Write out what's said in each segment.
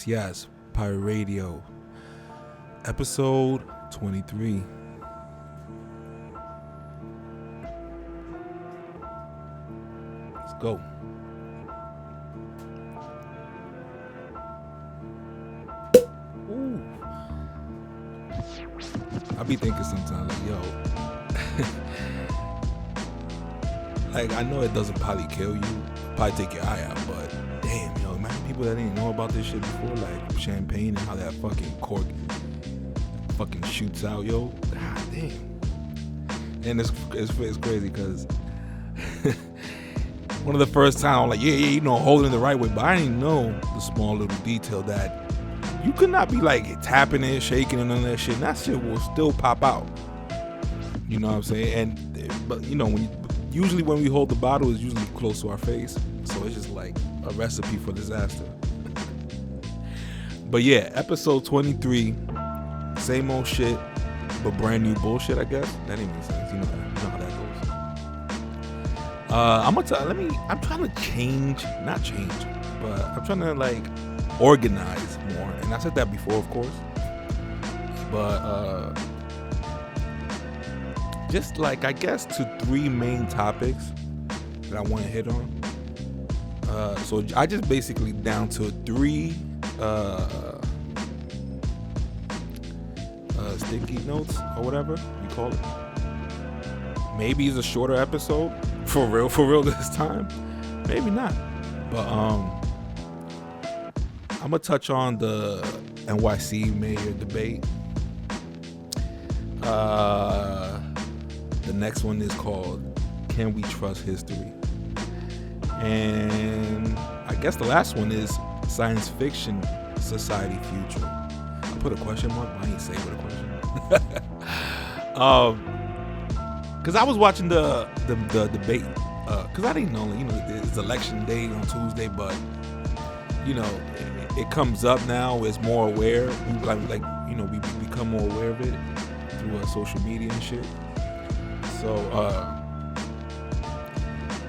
Yes. Pirate Radio. Episode 23. Let's go. Ooh. I be thinking sometimes, like, yo, like, I know it doesn't probably kill you, probably take your eye out, but damn, yo, imagine people that didn't know about this shit before, like champagne and how that fucking cork fucking shoots out, yo. God damn. And it's crazy because one of the first times I'm like, yeah, holding it the right way, but I didn't know the small little detail that you could not be like tapping it, shaking and none of that shit, and that shit will still pop out. You know what I'm saying? But usually when we hold the bottle, it's usually close to our face, so it's just like a recipe for disaster. But yeah, episode 23, same old shit, but brand new bullshit, I guess. That didn't make sense. You know how that goes. I'm trying to not change, but I'm trying to like organize more. And I said that before, of course. But just like, I guess, to three main topics that I want to hit on. So I just basically down to three sticky notes or whatever you call it. Maybe it's a shorter episode for real this time. Maybe not. But I'm gonna touch on the NYC mayor debate. The next one is called Can We Trust History? And I guess the last one is Science Fiction Society Future. I put a question mark, but I ain't say with a question. Cause I was watching the debate. Cause I didn't know, it's election day on Tuesday, but it comes up now. It's more aware. We become more aware of it through social media and shit. So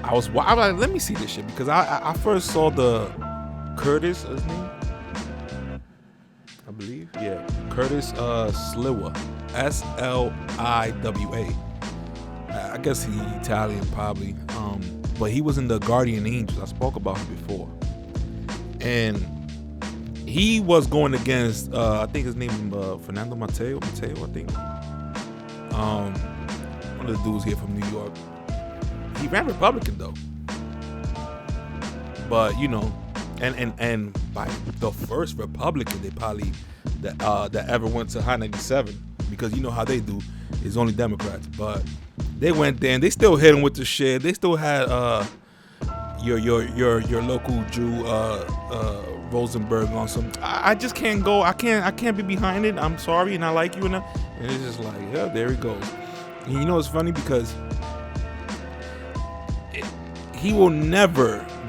I was like, let me see this shit, because I first saw the Curtis, his name, I believe, yeah, Curtis Sliwa, Sliwa. I guess he's Italian probably, but he was in the Guardian Angels. I spoke about him before, and he was going against I think his name is Fernando Mateo, I think, one of the dudes here from New York. He ran Republican though, but and by the first Republican they probably that ever went to High 97, because you know how they do, it's only Democrats, but they went there and they still hit him with the shit. They still had your local Jew Rosenberg on some. I just can't go. I can't be behind it. I'm sorry, and I like you, and it's just like, yeah, there he goes. And you know it's funny because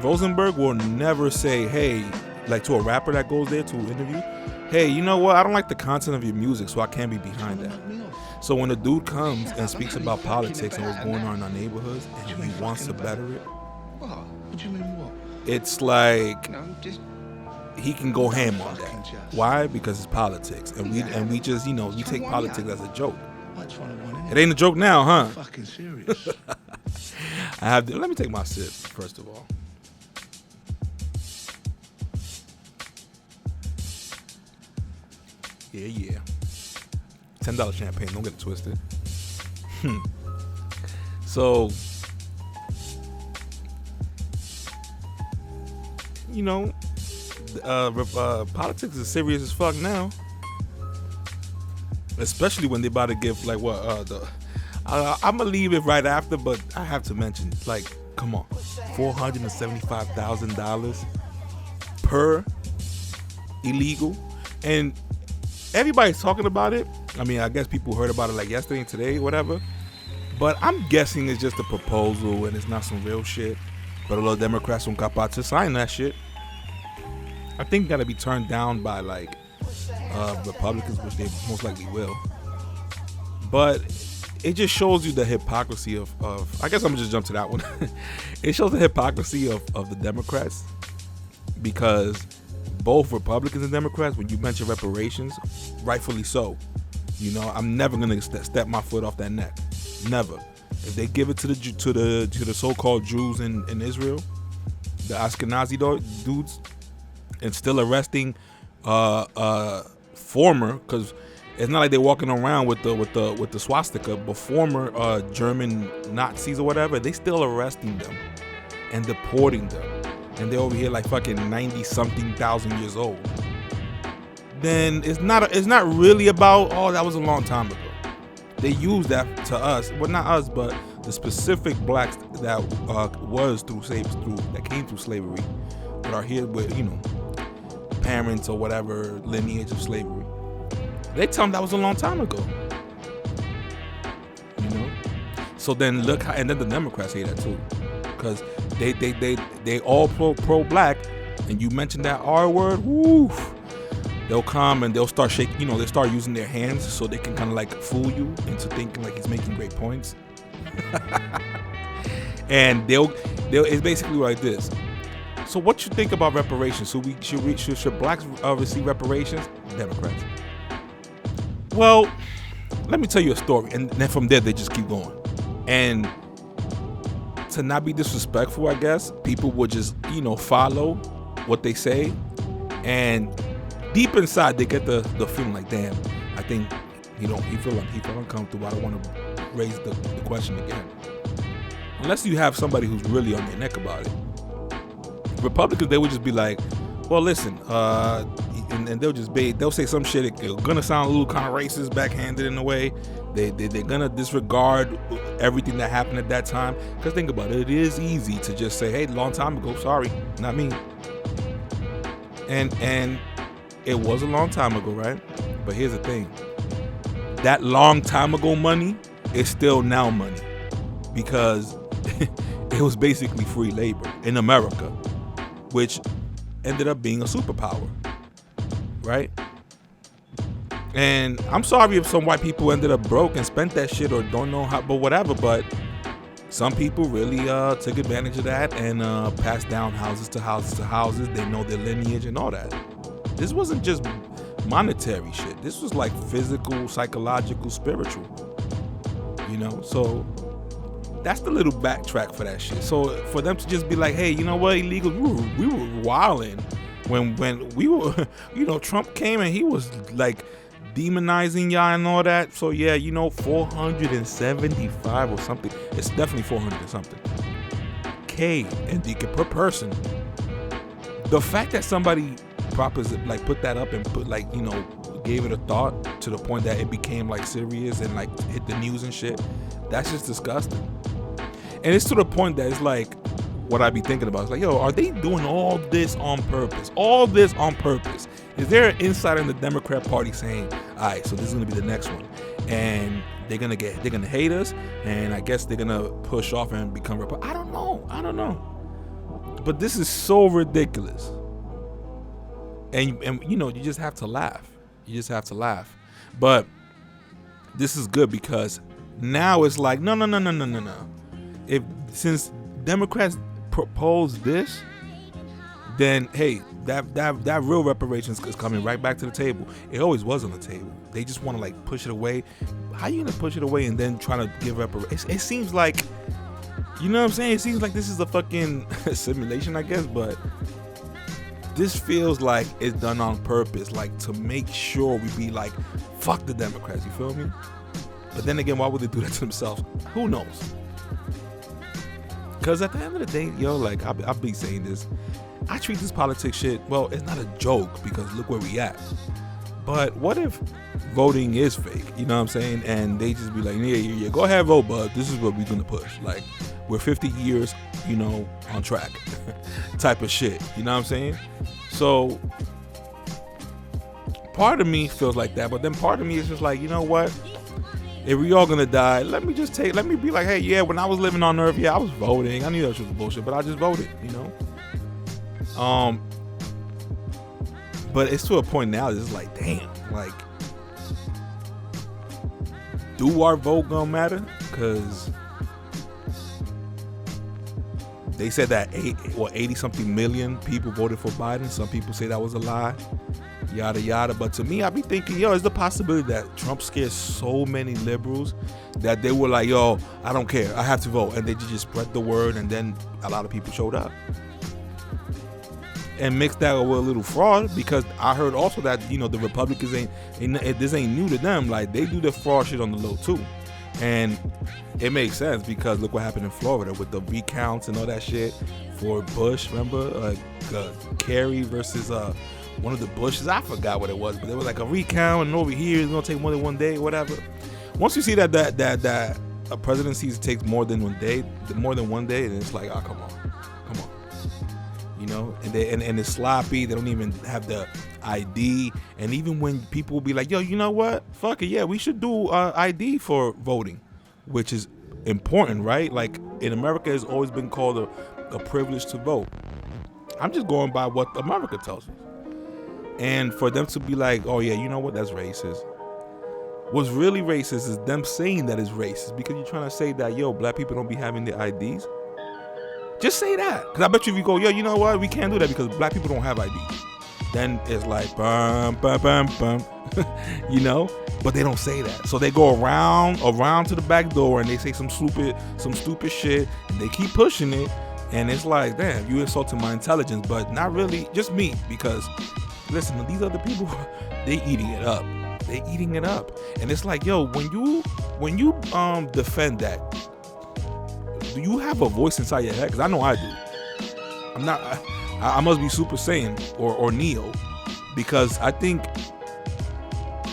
Rosenberg will never say, hey, like to a rapper that goes there to interview, hey, you know what? I don't like the content of your music, so I can't be behind that. So when a dude comes and speaks about politics and what's going on in our neighborhoods, and he wants to better it, it's like he can go ham on that. Why? Because it's politics, and we just we take politics as a joke. It ain't a joke now, huh? Fucking serious. Let me take my sip first of all. Yeah. $10 champagne, don't get it twisted. So, politics is serious as fuck now. Especially when they about to give I'm gonna leave it right after, but I have to mention, like, come on, $475,000 per illegal, and everybody's talking about it. I mean, I guess people heard about it like yesterday and today, whatever. But I'm guessing it's just a proposal and it's not some real shit. But a lot of Democrats son capaz to sign that shit. I think it gotta be turned down by like Republicans, which they most likely will. But it just shows you the hypocrisy of I guess I'm gonna just jump to that one. It shows the hypocrisy of the Democrats, because both Republicans and Democrats, when you mention reparations, rightfully so. You know, I'm never gonna step my foot off that neck. Never. If they give it to the so-called Jews in Israel, the Ashkenazi dudes, and still arresting former, because it's not like they're walking around with the swastika, but former German Nazis or whatever, they still arresting them and deporting them, and they're over here like fucking 90 something thousand years old. Then it's not really about, oh, that was a long time ago. They use that to us, well, not us, but the specific blacks that that came through slavery, that are here with, you know, parents or whatever lineage of slavery. They tell them that was a long time ago. You know, so then look how, and then the Democrats say that too, because they all pro black, and you mentioned that R word, woof. They'll come and they'll start shaking, you know, they start using their hands so they can kind of like fool you into thinking like he's making great points. And it's basically like this. So what you think about reparations? Should blacks receive reparations? Democrats. Well, let me tell you a story, and then from there they just keep going. And to not be disrespectful, I guess people will just, you know, follow what they say, and deep inside they get the feeling like, damn, I think he feel uncomfortable. I don't want to raise the question again. Unless you have somebody who's really on their neck about it. Republicans, they would just be like, well, listen, and they'll say some shit. It's gonna sound a little kind of racist, backhanded in a way. They're gonna disregard everything that happened at that time. Because think about it, it is easy to just say, hey, long time ago, sorry, not me. And it was a long time ago, right? But here's the thing. That long time ago money is still now money, because it was basically free labor in America, which ended up being a superpower, right? And I'm sorry if some white people ended up broke and spent that shit or don't know how, but whatever. But some people really took advantage of that and passed down houses to houses to houses. They know their lineage and all that. This wasn't just monetary shit. This was like physical, psychological, spiritual. You know, so that's the little backtrack for that shit. So for them to just be like, hey, you know what, illegal, we were wilding when we were, you know, Trump came and he was like demonizing y'all and all that. So yeah, you know, 475 or something. It's definitely 400 or something K and per person. The fact that somebody put that up and put, like, you know, gave it a thought to the point that it became like serious and like hit the news and shit, that's just disgusting. And it's to the point that it's like, what I be thinking about is like, yo, are they doing all this on purpose? All this on purpose? Is there an insider in the Democrat Party saying, all right, so this is gonna be the next one, and they're gonna hate us, and I guess they're gonna push off and become Republican? I don't know. But this is so ridiculous. And you know, you just have to laugh. But this is good, because now it's like, no. Since Democrats propose this, then hey, that real reparations is coming right back to the table. It always was on the table. They just want to like push it away. How you gonna push it away and then try to give reparations? It seems like, you know what I'm saying? It seems like this is a fucking simulation, I guess, but this feels like it's done on purpose, like to make sure we be like, fuck the Democrats, you feel me? But then again, why would they do that to themselves? Who knows? Because at the end of the day, yo, like I'll be saying this, I treat this politics shit, well, it's not a joke because look where we at. But what if voting is fake? You know what I'm saying? And they just be like, yeah, go ahead, vote, but this is what we're gonna push. Like, we're 50 years, you know, on track type of shit. You know what I'm saying? So part of me feels like that, but then part of me is just like, you know what? If we all gonna die, let me be like, hey, yeah, when I was living on Earth, yeah, I was voting. I knew that was bullshit, but I just voted, you know? But it's to a point now that's like, damn, like, do our vote gonna matter? Because They said that 80 something million people voted for Biden. Some people say that was a lie. Yada yada. But to me, I be thinking, yo, is the possibility that Trump scared so many liberals that they were like, yo, I don't care, I have to vote, and they just spread the word, and then a lot of people showed up. And mix that with a little fraud, because I heard also that, you know, the Republicans this ain't new to them. Like, they do the fraud shit on the low too, and it makes sense because look what happened in Florida with the recounts and all that shit for Bush. Remember, Kerry versus one of the Bushes. I forgot what it was, but it was like a recount, and over here it's gonna take more than one day, whatever. Once you see that a presidency takes more than one day, and it's like, oh, come on. You know, and it's sloppy. They don't even have the ID. And even when people will be like, yo, you know what? Fuck it, yeah, we should do ID for voting, which is important, right? Like, in America, it's always been called a privilege to vote. I'm just going by what America tells us. And for them to be like, oh yeah, you know what? That's racist. What's really racist is them saying that it's racist, because you're trying to say that, yo, black people don't be having their IDs. Just say that, because I bet you if you go, yo, you know what, we can't do that because black people don't have IDs, then it's like, bum, bum, bum, bum. You know, but they don't say that. So they go around to the back door and they say some stupid shit, and they keep pushing it, and it's like, damn, you insulted my intelligence, but not really, just me, because listen, these other people, they eating it up. And it's like, yo, when you defend that, do you have a voice inside your head? Because I know I do. I must be Super Saiyan or Neo, because I think,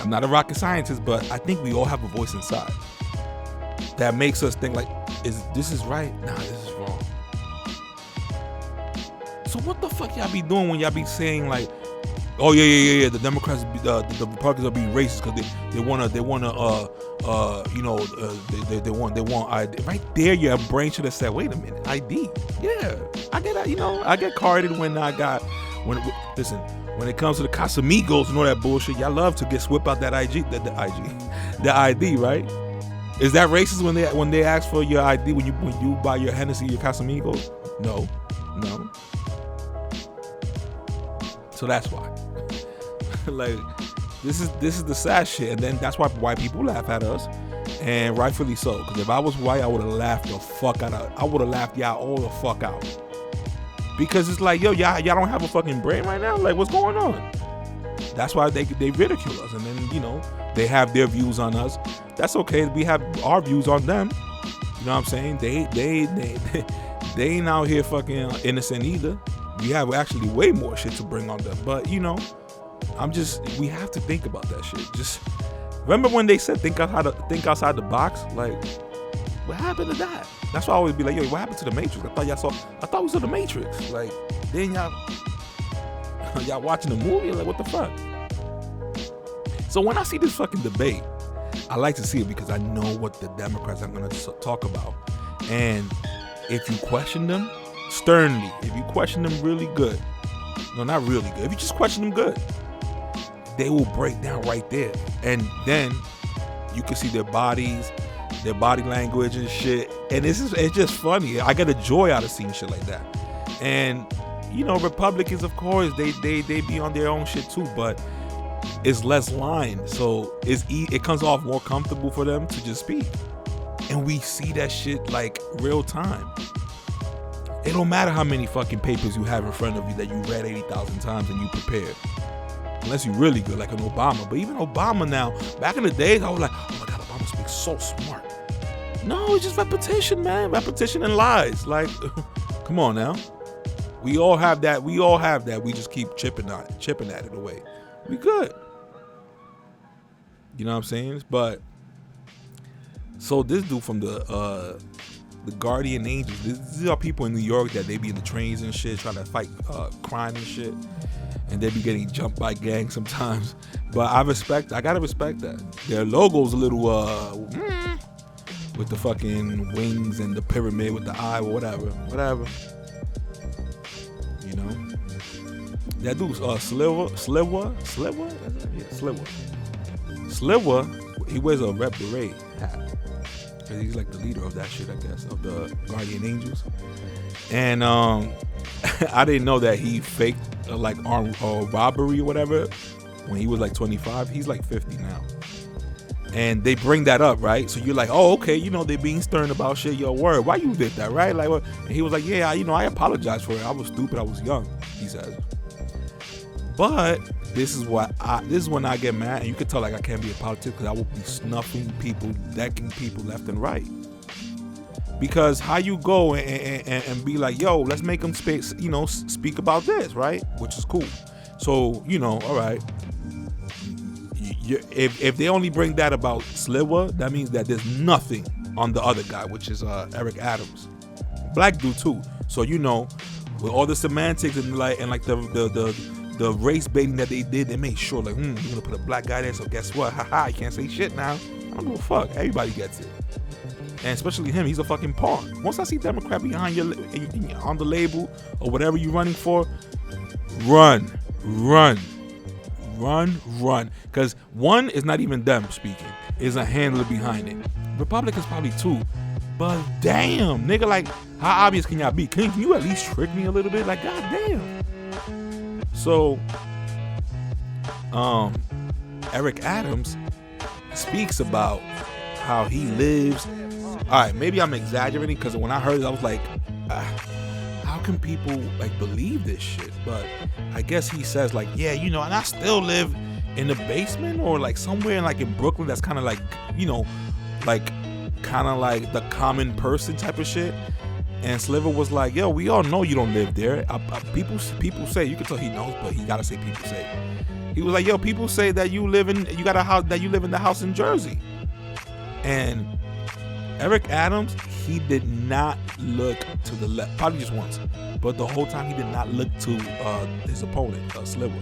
I'm not a rocket scientist, but I think we all have a voice inside that makes us think like, this is right? Nah, this is wrong. So what the fuck y'all be doing when y'all be saying like, oh yeah, the Democrats, the Republicans are being racist because they wanna they want ID. Right there, your brain should have said, wait a minute, ID. Yeah, I get that. You know, I get carded when listen, when it comes to the Casamigos and all that bullshit, y'all love to whip out that the ID, right? Is that racist when they ask for your ID when you buy your Hennessy, your Casamigos? No. So that's why. Like, this is the sad shit, and then that's why white people laugh at us, and rightfully so. Because if I was white, I would have laughed the fuck out. I would have laughed y'all all the fuck out. Because it's like, yo, y'all don't have a fucking brain right now. Like, what's going on? That's why they ridicule us, and then, you know, they have their views on us. That's okay. We have our views on them. You know what I'm saying? They ain't out here fucking innocent either. We have actually way more shit to bring on them. But, you know, we have to think about that shit. Just remember when they said think outside the box? Like, what happened to that? That's why I always be like, yo, what happened to the Matrix? I thought we saw the Matrix. Like, then y'all watching the movie, like, what the fuck? So when I see this fucking debate, I like to see it because I know what the Democrats are gonna talk about. And if you question them sternly, if you question them really good, no, not really good, if you just question them good, they will break down right there. And then you can see their bodies, their body language and shit. And it's just funny. I get a joy out of seeing shit like that. And, you know, Republicans, of course, they be on their own shit too, but it's less line. So it comes off more comfortable for them to just speak. And we see that shit like real time. It don't matter how many fucking papers you have in front of you that you read 80,000 times and you prepared. Unless you're really good, like an Obama. But even Obama now, back in the days, I was like, oh my God, Obama speaks so smart. No, it's just repetition, man. Repetition and lies. Like, come on now. We all have that. We just keep chipping at it away. We good. You know what I'm saying? But, so this dude from the Guardian Angels, these are people in New York that they be in the trains and shit, trying to fight crime and shit. And they be getting jumped by gangs sometimes. But I gotta respect that. Their logo's a little, with the fucking wings and the pyramid with the eye or whatever. You know? That dude's Sliwa, he wears a red beret hat. Because he's like the leader of that shit, I guess, of the Guardian Angels. And I didn't know that he faked like armed robbery or whatever when he was like 25. He's like 50 now. And they bring that up, right? So you're like, oh, okay, you know, they're being stern about shit. Yo, word, why you did that, right? Like, and he was like, yeah, I apologize for it. I was stupid. I was young, he says. But this is when I get mad, and you can tell like I can't be a politician because I will be snuffing people, decking people left and right. Because how you go and be like, yo, let's make them speak about this, right? Which is cool. So, all right. If they only bring that about Sliwa, that means that there's nothing on the other guy, which is Eric Adams. Black dude too. So with all the semantics and the race baiting that they did, they made sure like, you're gonna put a black guy there. So guess what? Haha, you can't say shit now. I don't give a fuck. Everybody gets it. And especially him, he's a fucking pawn. Once I see Democrat behind you on the label or whatever you're running for, run. Because one is not even them speaking. It's a handler behind it. Republicans probably too. But damn, nigga, like, how obvious can y'all be? Can you at least trick me a little bit? Like, goddamn. So, Eric Adams speaks about how he lives. All right, maybe I'm exaggerating because when I heard it, I was like, how can people like believe this shit? But I guess he says like, yeah, and I still live in the basement or like somewhere like in Brooklyn that's kind of like, like kind of like the common person type of shit. And Sliver was like, yo, we all know you don't live there. People say, you can tell he knows, but he gotta say people say. He was like, yo, people say that you live in the house in Jersey. And Eric Adams, he did not look to the left, probably just once, but the whole time he did not look to his opponent, Sliver.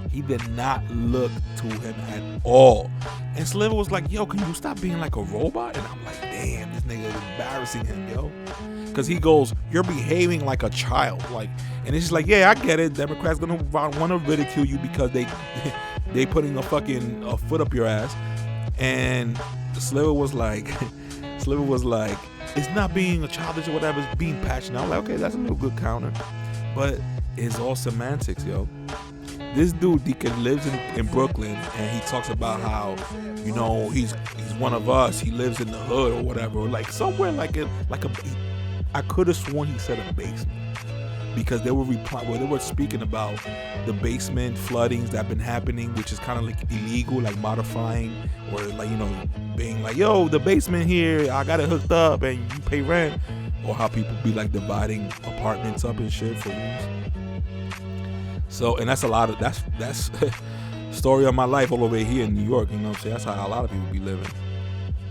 He did not look to him at all. And Sliver was like, yo, can you stop being like a robot? And I'm like, damn, this nigga is embarrassing him, yo. Because he goes, you're behaving like a child. Like, and it's just like, yeah, I get it. Democrats gonna want to ridicule you because they putting a foot up your ass. And Sliver was like, it's not being a childish or whatever, it's being passionate. I'm like, okay, that's a little good counter. But it's all semantics, yo. This dude, Deacon, lives in Brooklyn, and he talks about how, he's one of us. He lives in the hood or whatever, like somewhere like a. I could have sworn he said a basement because they were speaking about the basement floodings that have been happening, which is kind of like illegal, like modifying or like being like, yo, the basement here, I got it hooked up and you pay rent, or how people be like dividing apartments up and shit for rooms. So, and that's that's story of my life all over here in New York, you know what I'm saying? That's how a lot of people be living.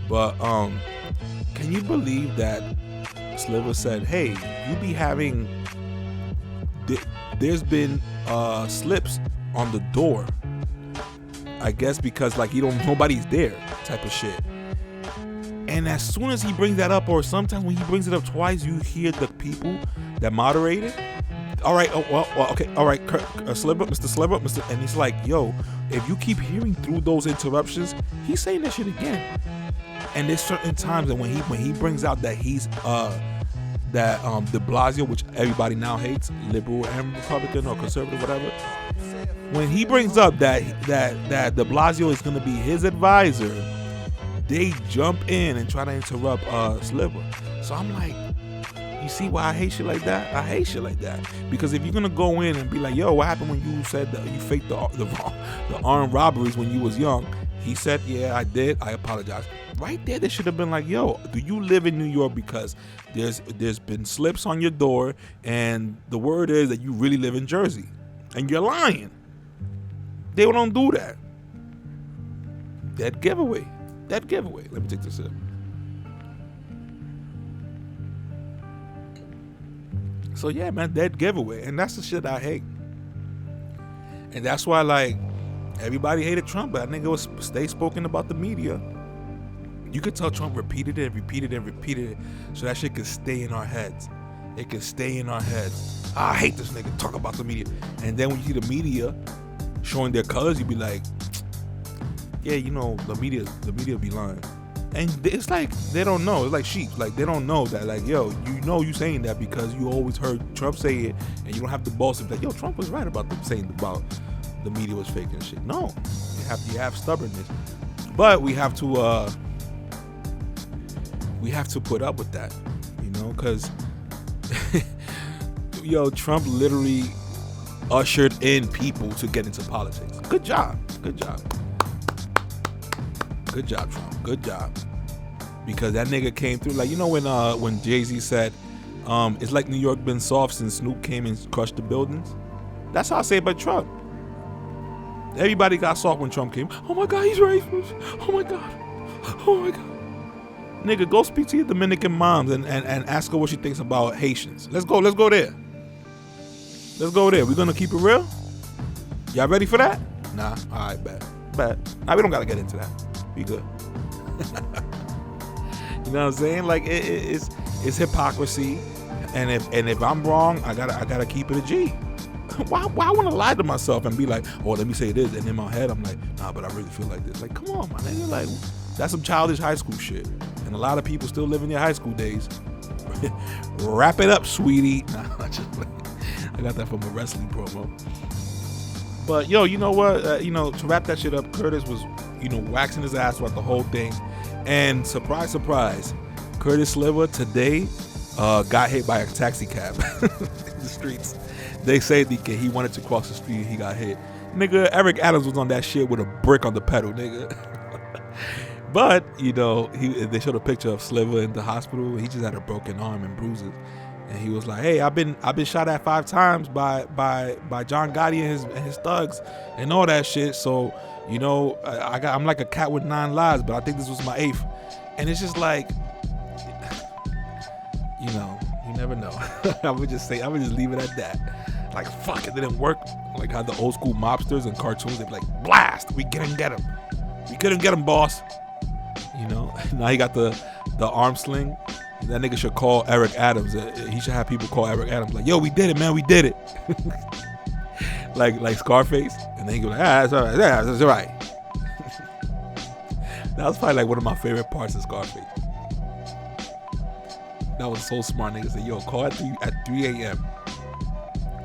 But can you believe that Sliver said, hey, you be having there's been slips on the door, I guess because like nobody's there type of shit. And as soon as he brings that up, or sometimes when he brings it up twice, you hear the people that moderate it. All right, okay, all right, Mr. Sliver, and he's like, yo, if you keep hearing through those interruptions, he's saying that shit again. And there's certain times that when he brings out that he's de Blasio, which everybody now hates, liberal and Republican or conservative, whatever. When he brings up that de Blasio is going to be his advisor, they jump in and try to interrupt Sliver. So I'm like, you see why I hate shit like that? I hate shit like that because if you're gonna go in and be like, yo, what happened when you said that you faked the armed robberies when you was young? He said, yeah, I did. I apologize. Right there, they should have been like, yo, do you live in New York? Because there's been slips on your door, and the word is that you really live in Jersey, and you're lying. They don't do that. Dead giveaway. Let me take this sip. So yeah, man, dead giveaway, and that's the shit I hate, and that's why like everybody hated Trump, but that nigga was stay spoken about the media. You could tell Trump repeated it, so that shit could stay in our heads. It could stay in our heads. I hate this nigga. Talk about the media, and then when you see the media showing their colors, you be like, yeah, the media be lying. And it's like they don't know. It's like sheep. Like they don't know that. Like, yo, you saying that because you always heard Trump say it, and you don't have the balls to be like, yo, Trump was right about saying about the media was fake and shit. No, you have stubbornness, but we have to put up with that, because yo, Trump literally ushered in people to get into politics. Good job, Trump. Good job. Because that nigga came through. Like, when Jay-Z said, it's like New York been soft since Snoop came and crushed the buildings. That's how I say it about Trump. Everybody got soft when Trump came. Oh my God, he's racist. Oh my God. Nigga, go speak to your Dominican moms and ask her what she thinks about Haitians. Let's go there. We're gonna keep it real? Y'all ready for that? Nah, alright, bet. Nah, we don't gotta get into that. Be good. You know what I'm saying? Like it's hypocrisy, and if I'm wrong, I gotta keep it a G. Why I want to lie to myself and be like, oh, let me say this, and in my head I'm like, nah, but I really feel like this. Like, come on, my nigga, like that's some childish high school shit, and a lot of people still live in their high school days. Wrap it up, sweetie. Nah, I got that from a wrestling promo. But yo, you know what? To wrap that shit up, Curtis was, waxing his ass throughout the whole thing. And surprise, surprise, Curtis Sliver today got hit by a taxi cab in the streets. They say he wanted to cross the street and he got hit. Nigga, Eric Adams was on that shit with a brick on the pedal, nigga. But, they showed a picture of Sliver in the hospital. He just had a broken arm and bruises. And he was like, hey, I've been shot at 5 times by John Gotti and his thugs and all that shit. So, I'm like a cat with 9 lives, but I think this was my 8th. And it's just like, you never know. I would just leave it at that. Like, fuck, it didn't work. Like how the old school mobsters and cartoons, they'd be like, blast, we couldn't get him. We couldn't get him, boss. Now he got the arm sling. That nigga should call Eric Adams. He should have people call Eric Adams like, yo, we did it, man, we did it. like Scarface. And then he go like, that's all right, that's all right. That was probably like one of my favorite parts of Scarface. That was so smart. Nigga said, yo, call at 3 a.m.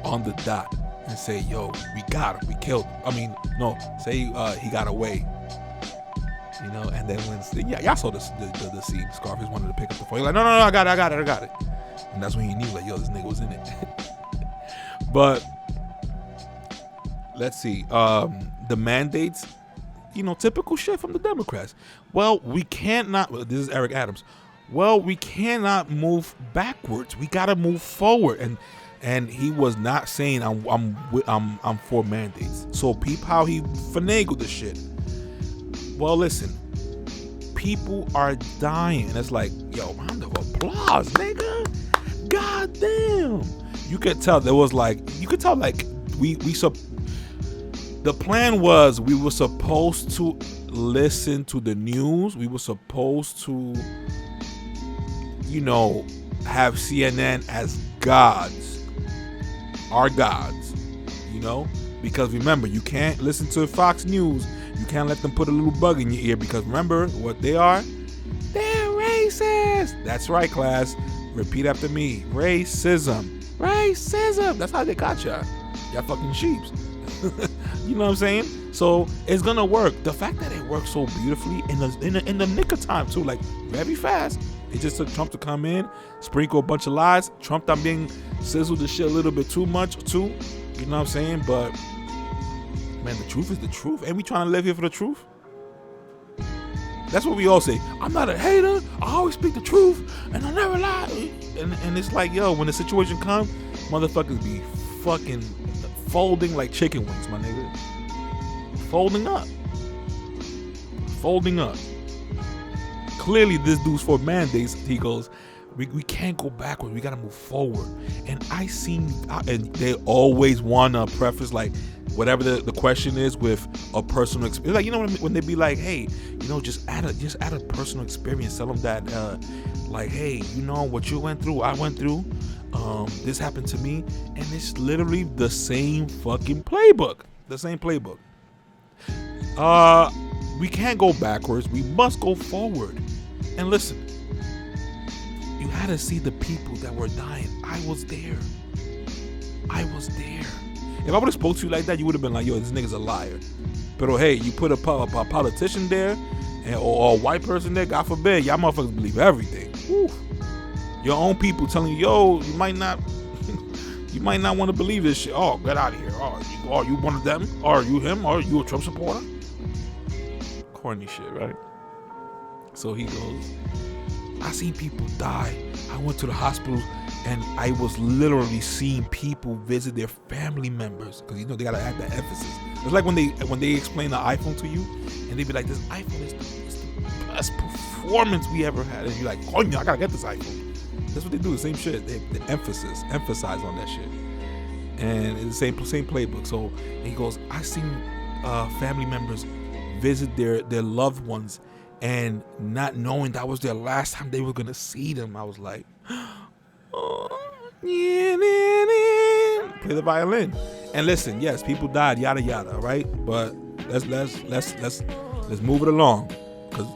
on the dot and say, yo, we got him, we killed him. I mean, no, say he got away. And then when y'all saw the scene, Scarface wanted to pick up the phone. He's like, no, I got it. And that's when he knew, like, yo, this nigga was in it. But let's see, the mandates, typical shit from the Democrats. Well, we cannot. This is Eric Adams. Well, we cannot move backwards. We gotta move forward. And he was not saying I'm for mandates. So peep how he finagled the shit. Well, listen, people are dying. And it's like, yo, round of applause, nigga. God damn. You could tell the plan was we were supposed to listen to the news. We were supposed to, have CNN as gods. Our gods, because remember, you can't listen to Fox News. You can't let them put a little bug in your ear, because remember what they are? They're racist. That's right, class. Repeat after me. Racism. That's how they got y'all. Y'all fucking sheeps. You know what I'm saying? So it's gonna work. The fact that it works so beautifully in the nick of time too, like very fast. It just took Trump to come in, sprinkle a bunch of lies. Trump done being sizzled the shit a little bit too much too. You know what I'm saying? But man, the truth is the truth. Ain't we trying to live here for the truth? That's what we all say. I'm not a hater. I always speak the truth, and I never lie. And it's like, yo, when the situation comes, motherfuckers be fucking folding like chicken wings, my nigga. Folding up. Clearly, this dude's for mandates. He goes, we can't go backward. We gotta move forward. And and they always wanna preface like whatever the question is with a personal experience. Like, when they be like, hey, just add a personal experience. Tell them that, like, hey, what you went through, I went through. This happened to me, and it's literally the same fucking playbook. We can't go backwards. We must go forward. And listen, you had to see the people that were dying. I was there. If I would have spoke to you like that, you would have been like, yo, this nigga's a liar. But hey, you put a politician there or a white person there, God forbid, y'all motherfuckers believe everything. Woo. Your own people telling you, yo, you might not want to believe this shit. Oh, get out of here. Are you one of them? Are you him? Are you a Trump supporter? Corny shit, right? So he goes, I seen people die. I went to the hospital and I was literally seeing people visit their family members because they gotta add that emphasis. It's like when they explain the iPhone to you and they be like, this iPhone is the best performance we ever had, and you're like, oh, I gotta get this iPhone. That's what they do. The same shit. They emphasize on that shit, and it's the same playbook. So he goes, I seen family members visit their loved ones and not knowing that was their last time they were gonna see them. I was like, play the violin. And listen, yes, people died, yada yada, right? But let's move it along, because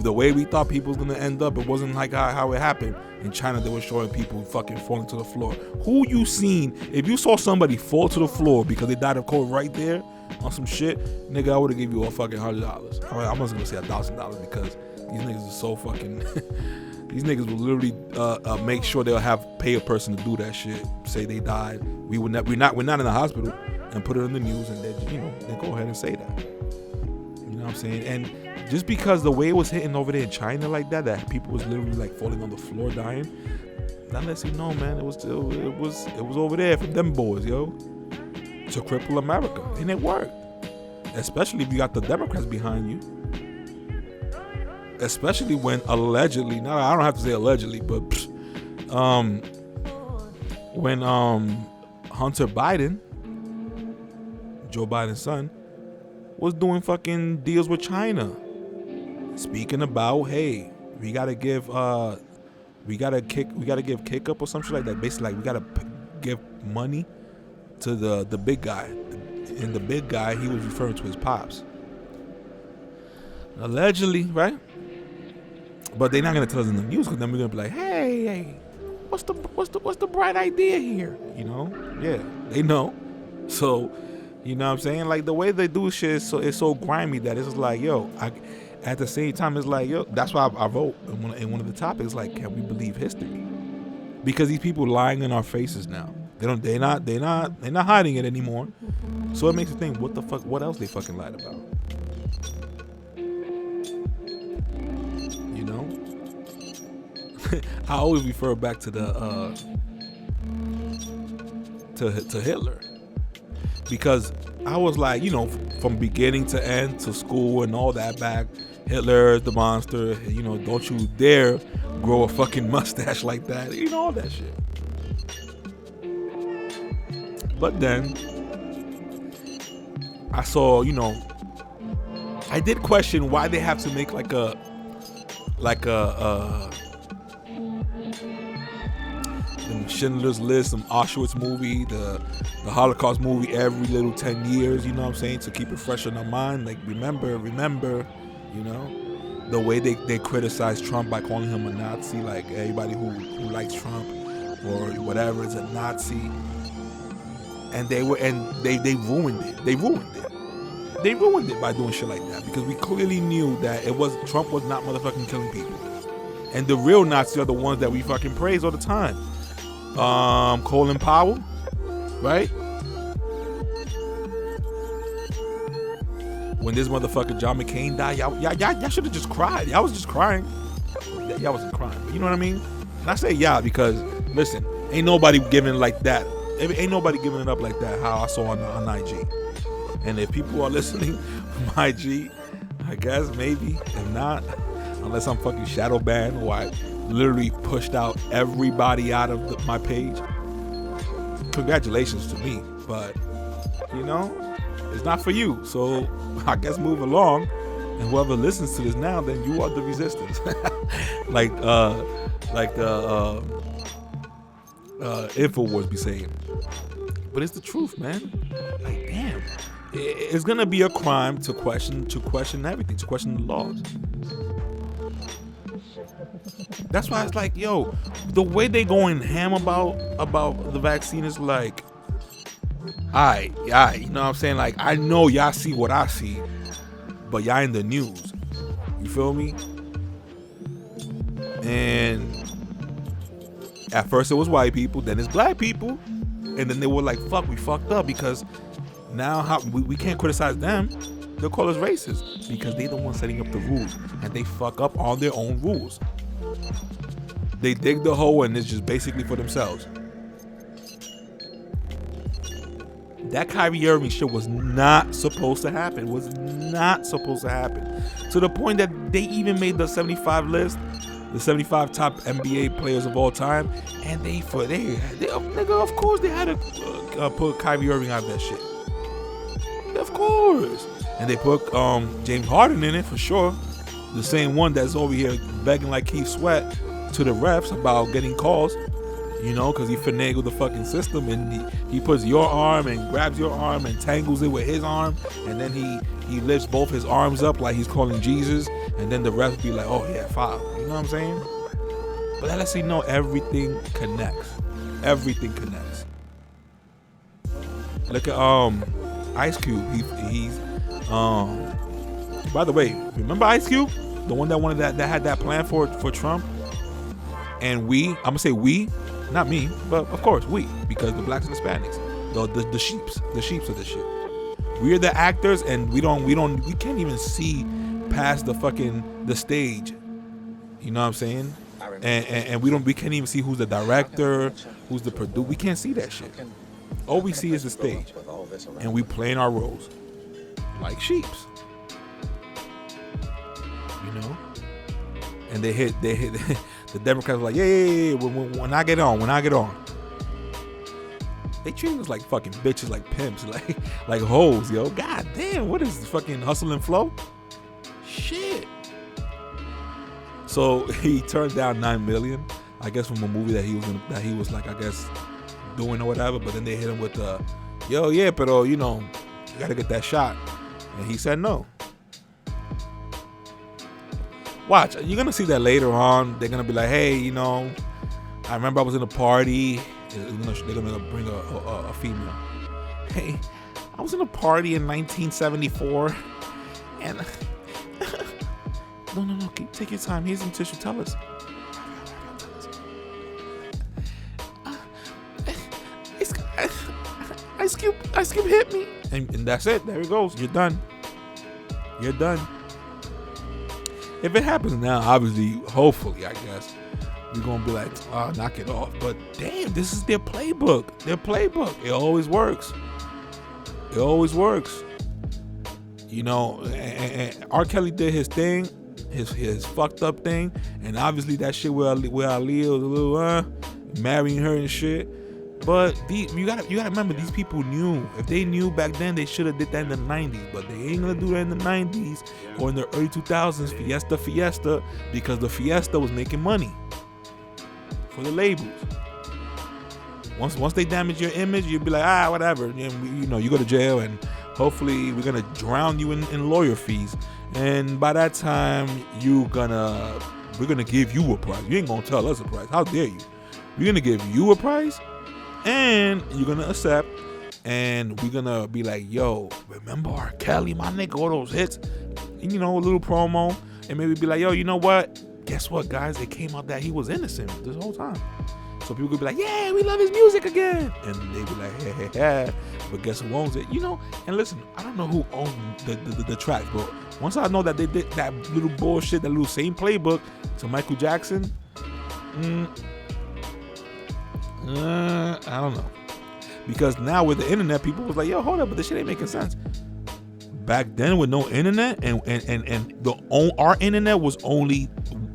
the way we thought people was gonna end up, it wasn't like how it happened. In China, they were showing people fucking falling to the floor. Who you seen? If you saw somebody fall to the floor because they died of COVID right there on some shit, nigga, I would have gave you a fucking $100. I wasn't gonna say $1,000 because these niggas are so fucking. These niggas will literally make sure they'll pay a person to do that shit. Say they died. We're not in the hospital, and put it in the news, and then go ahead and say that. You know what I'm saying? And just because the way it was hitting over there in China like that people was literally like falling on the floor dying, that lets you know, man, it was over there for them boys, yo, to cripple America, and it worked. Especially if you got the Democrats behind you. Especially when allegedly, now I don't have to say allegedly, but when Hunter Biden, Joe Biden's son, was doing fucking deals with China, speaking about, hey, we gotta give kick up or some shit like that. Basically, like, we gotta give money to the big guy, and the big guy, he was referring to his pops, allegedly, right? But they're not gonna tell us in the news, because then we're gonna be like, hey, what's the bright idea here? Yeah, they know. So, you know what I'm saying? Like, the way they do shit is so grimy that it's just like, yo, at the same time, it's like, yo, that's why I wrote in one of the topics, like, can we believe history? Because these people lying in our faces now. They're not hiding it anymore. So it makes you think, what the fuck? What else they fucking lied about? I always refer back to to Hitler, because I was like, from beginning to end, to school and all that back, Hitler is the monster. Don't you dare grow a fucking mustache like that. All that shit. But then I saw, I did question why they have to make like a Schindler's List, some Auschwitz movie, the Holocaust movie every little 10 years, you know what I'm saying, to keep it fresh in our mind. Like, remember, the way they criticize Trump by calling him a Nazi, like everybody who likes Trump or whatever is a Nazi. And they ruined it. They ruined it by doing shit like that, because we clearly knew that Trump was not motherfucking killing people. And the real Nazis are the ones that we fucking praise all the time. Colin Powell, right? When this motherfucker John McCain died, y'all should have just cried. Y'all was just crying. Y'all wasn't crying, but you know what I mean? And I say y'all because, listen, ain't nobody giving it like that. Ain't nobody giving it up like that, how I saw on IG. And if people are listening from IG, I guess maybe. If not, unless I'm fucking shadow banned or I literally pushed out everybody out of my page, congratulations to me. But, it's not for you. So I guess move along. And whoever listens to this now, then you are the resistance. like InfoWars be saying. But it's the truth, man. Like, damn. It's gonna be a crime to question everything, to question the laws. That's why it's like, yo, the way they going ham about the vaccine is like, alright, you know what I'm saying? Like, I know y'all see what I see, but y'all in the news. You feel me? And at first it was white people, then it's black people, and then they were like, fuck, we fucked up, because now we can't criticize them. They'll call us racist because they the ones setting up the rules, and they fuck up on their own rules. They dig the hole and it's just basically for themselves. That Kyrie Irving shit was not supposed to happen. Was not supposed to happen. To the point that they even made the 75 list, the 75 top NBA players of all time, and they nigga, of course they had to put Kyrie Irving out of that shit. Of course. And they put James Harden in it for sure. The same one that's over here begging like Keith Sweat to the refs about getting calls, you know, because he finagled the fucking system, and he puts your arm and grabs your arm and tangles it with his arm, and then he lifts both his arms up like he's calling Jesus, and then the refs be like, oh yeah, foul. You know what I'm saying? But that lets you know everything connects. Everything connects. Look at Ice Cube. He's by the way, remember Ice Cube? The one that wanted that had that plan for Trump? And I'm gonna say we, not me, but of course we, because the blacks and Hispanics, the sheeps of the shit. We're the actors, and we can't even see past the stage. You know what I'm saying? And we can't even see who's the director, who's the producer. We can't see that shit. All we see is the stage, and we playing our roles like sheeps. You know? And they hit the Democrats were like, yeah, when I get on. They treat us like fucking bitches, like pimps, like hoes, yo. God damn, what is this fucking hustle and flow? Shit. So he turned down $9 million, I guess, from a movie that he was like, I guess, doing or whatever. But then they hit him with the, yo, yeah, pero you know, you gotta get that shot, and he said no. Watch, you're gonna see that later on. They're gonna be like, hey, you know, I remember I was in a party. They're gonna bring a female. Hey, I was in a party in 1974, and no, take your time. Here's some tissue. Tell us. Ice Cube hit me, and that's it. There it goes. You're done. If it happens now, obviously, hopefully, I guess, we're going to be like, oh, knock it off. But damn, this is their playbook. It always works. You know, and R. Kelly did his thing, his fucked up thing. And obviously that shit where Aaliyah was a little, marrying her and shit. But you gotta remember, these people knew. If they knew back then, they should have did that in the 90s. But they ain't gonna do that in the 90s or in the early 2000s. Fiesta, because the Fiesta was making money for the labels. Once they damage your image, you'll be like, whatever. You know, you go to jail, and hopefully we're gonna drown you in lawyer fees. And by that time, we're gonna give you a price. You ain't gonna tell us a price. How dare you? We're gonna give you a price. And you're gonna accept, and we're gonna be like, yo, remember R. Kelly, my nigga, all those hits, and, you know, a little promo, and maybe be like, yo, you know what? Guess what, guys? It came out that he was innocent this whole time. So people could be like, yeah, we love his music again, and they be like, yeah. But guess who owns it? You know. And listen, I don't know who owns the track, but once I know that they did that little bullshit, that little same playbook to Michael Jackson, I don't know. Because now with the internet, people was like, yo, hold up, but this shit ain't making sense. Back then with no internet, and our internet was only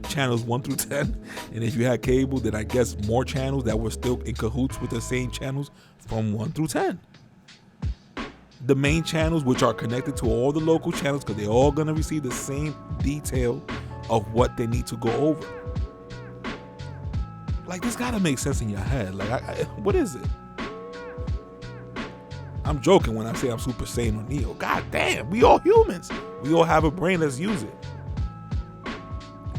channels 1 through 10. And if you had cable, then I guess more channels that were still in cahoots with the same channels from 1 through 10. The main channels, which are connected to all the local channels, because they're all gonna receive the same detail of what they need to go over. Like, this gotta make sense in your head. Like, what is it? I'm joking when I say I'm Super Saiyan or Neo. God damn, we all humans. We all have a brain. Let's use it.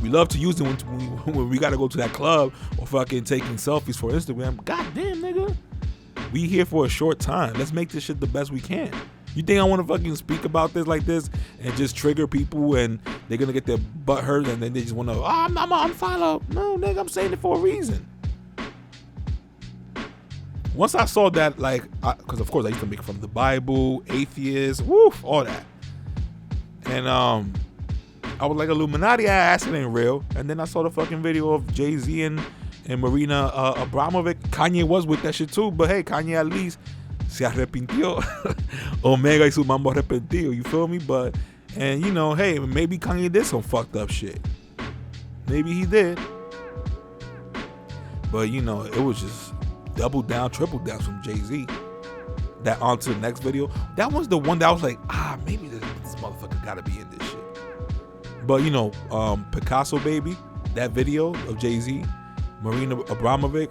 We love to use it when we gotta go to that club or fucking taking selfies for Instagram. God damn, nigga. We here for a short time. Let's make this shit the best we can. You think I want to fucking speak about this like this and just trigger people and they're gonna get their butt hurt and then they just want to, I'm unfollow. No, nigga, I'm saying it for a reason. Once I saw that, like, because of course I used to make it from the Bible, atheists, woof, all that. And I was like, Illuminati ass, it ain't real. And then I saw the fucking video of Jay-Z and Marina Abramovic. Kanye was with that shit too, but hey, Kanye at least se arrepintió. Omega y su mambo arrepentido, you feel me? But, and you know, hey, maybe Kanye did some fucked up shit. Maybe he did. But you know, it was just double down, triple down from Jay-Z. That on to the next video. That was the one that I was like, maybe this motherfucker gotta be in this shit. But you know, Picasso Baby, that video of Jay-Z, Marina Abramovic,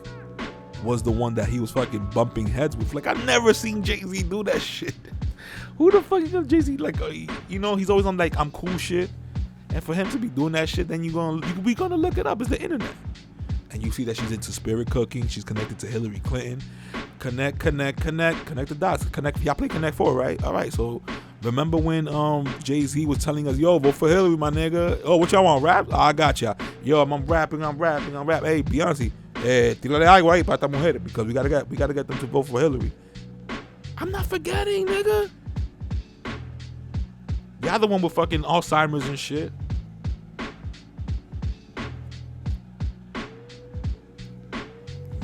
was the one that he was fucking bumping heads with. Like, I never seen Jay-Z do that shit. Who the fuck is Jay-Z? Like, you know, he's always on like, I'm cool shit. And for him to be doing that shit, then we gonna look it up. It's the internet. And you see that she's into spirit cooking. She's connected to Hillary Clinton. Connect the dots. Y'all play Connect 4, right? All right, so remember when Jay-Z was telling us, yo, vote for Hillary, my nigga. Oh, what y'all want, rap? I got ya. Yo, I'm rapping. Hey, Beyonce, tírale algo ahí para esta mujer, because we gotta get them to vote for Hillary. I'm not forgetting, nigga. The other one with fucking Alzheimer's and shit.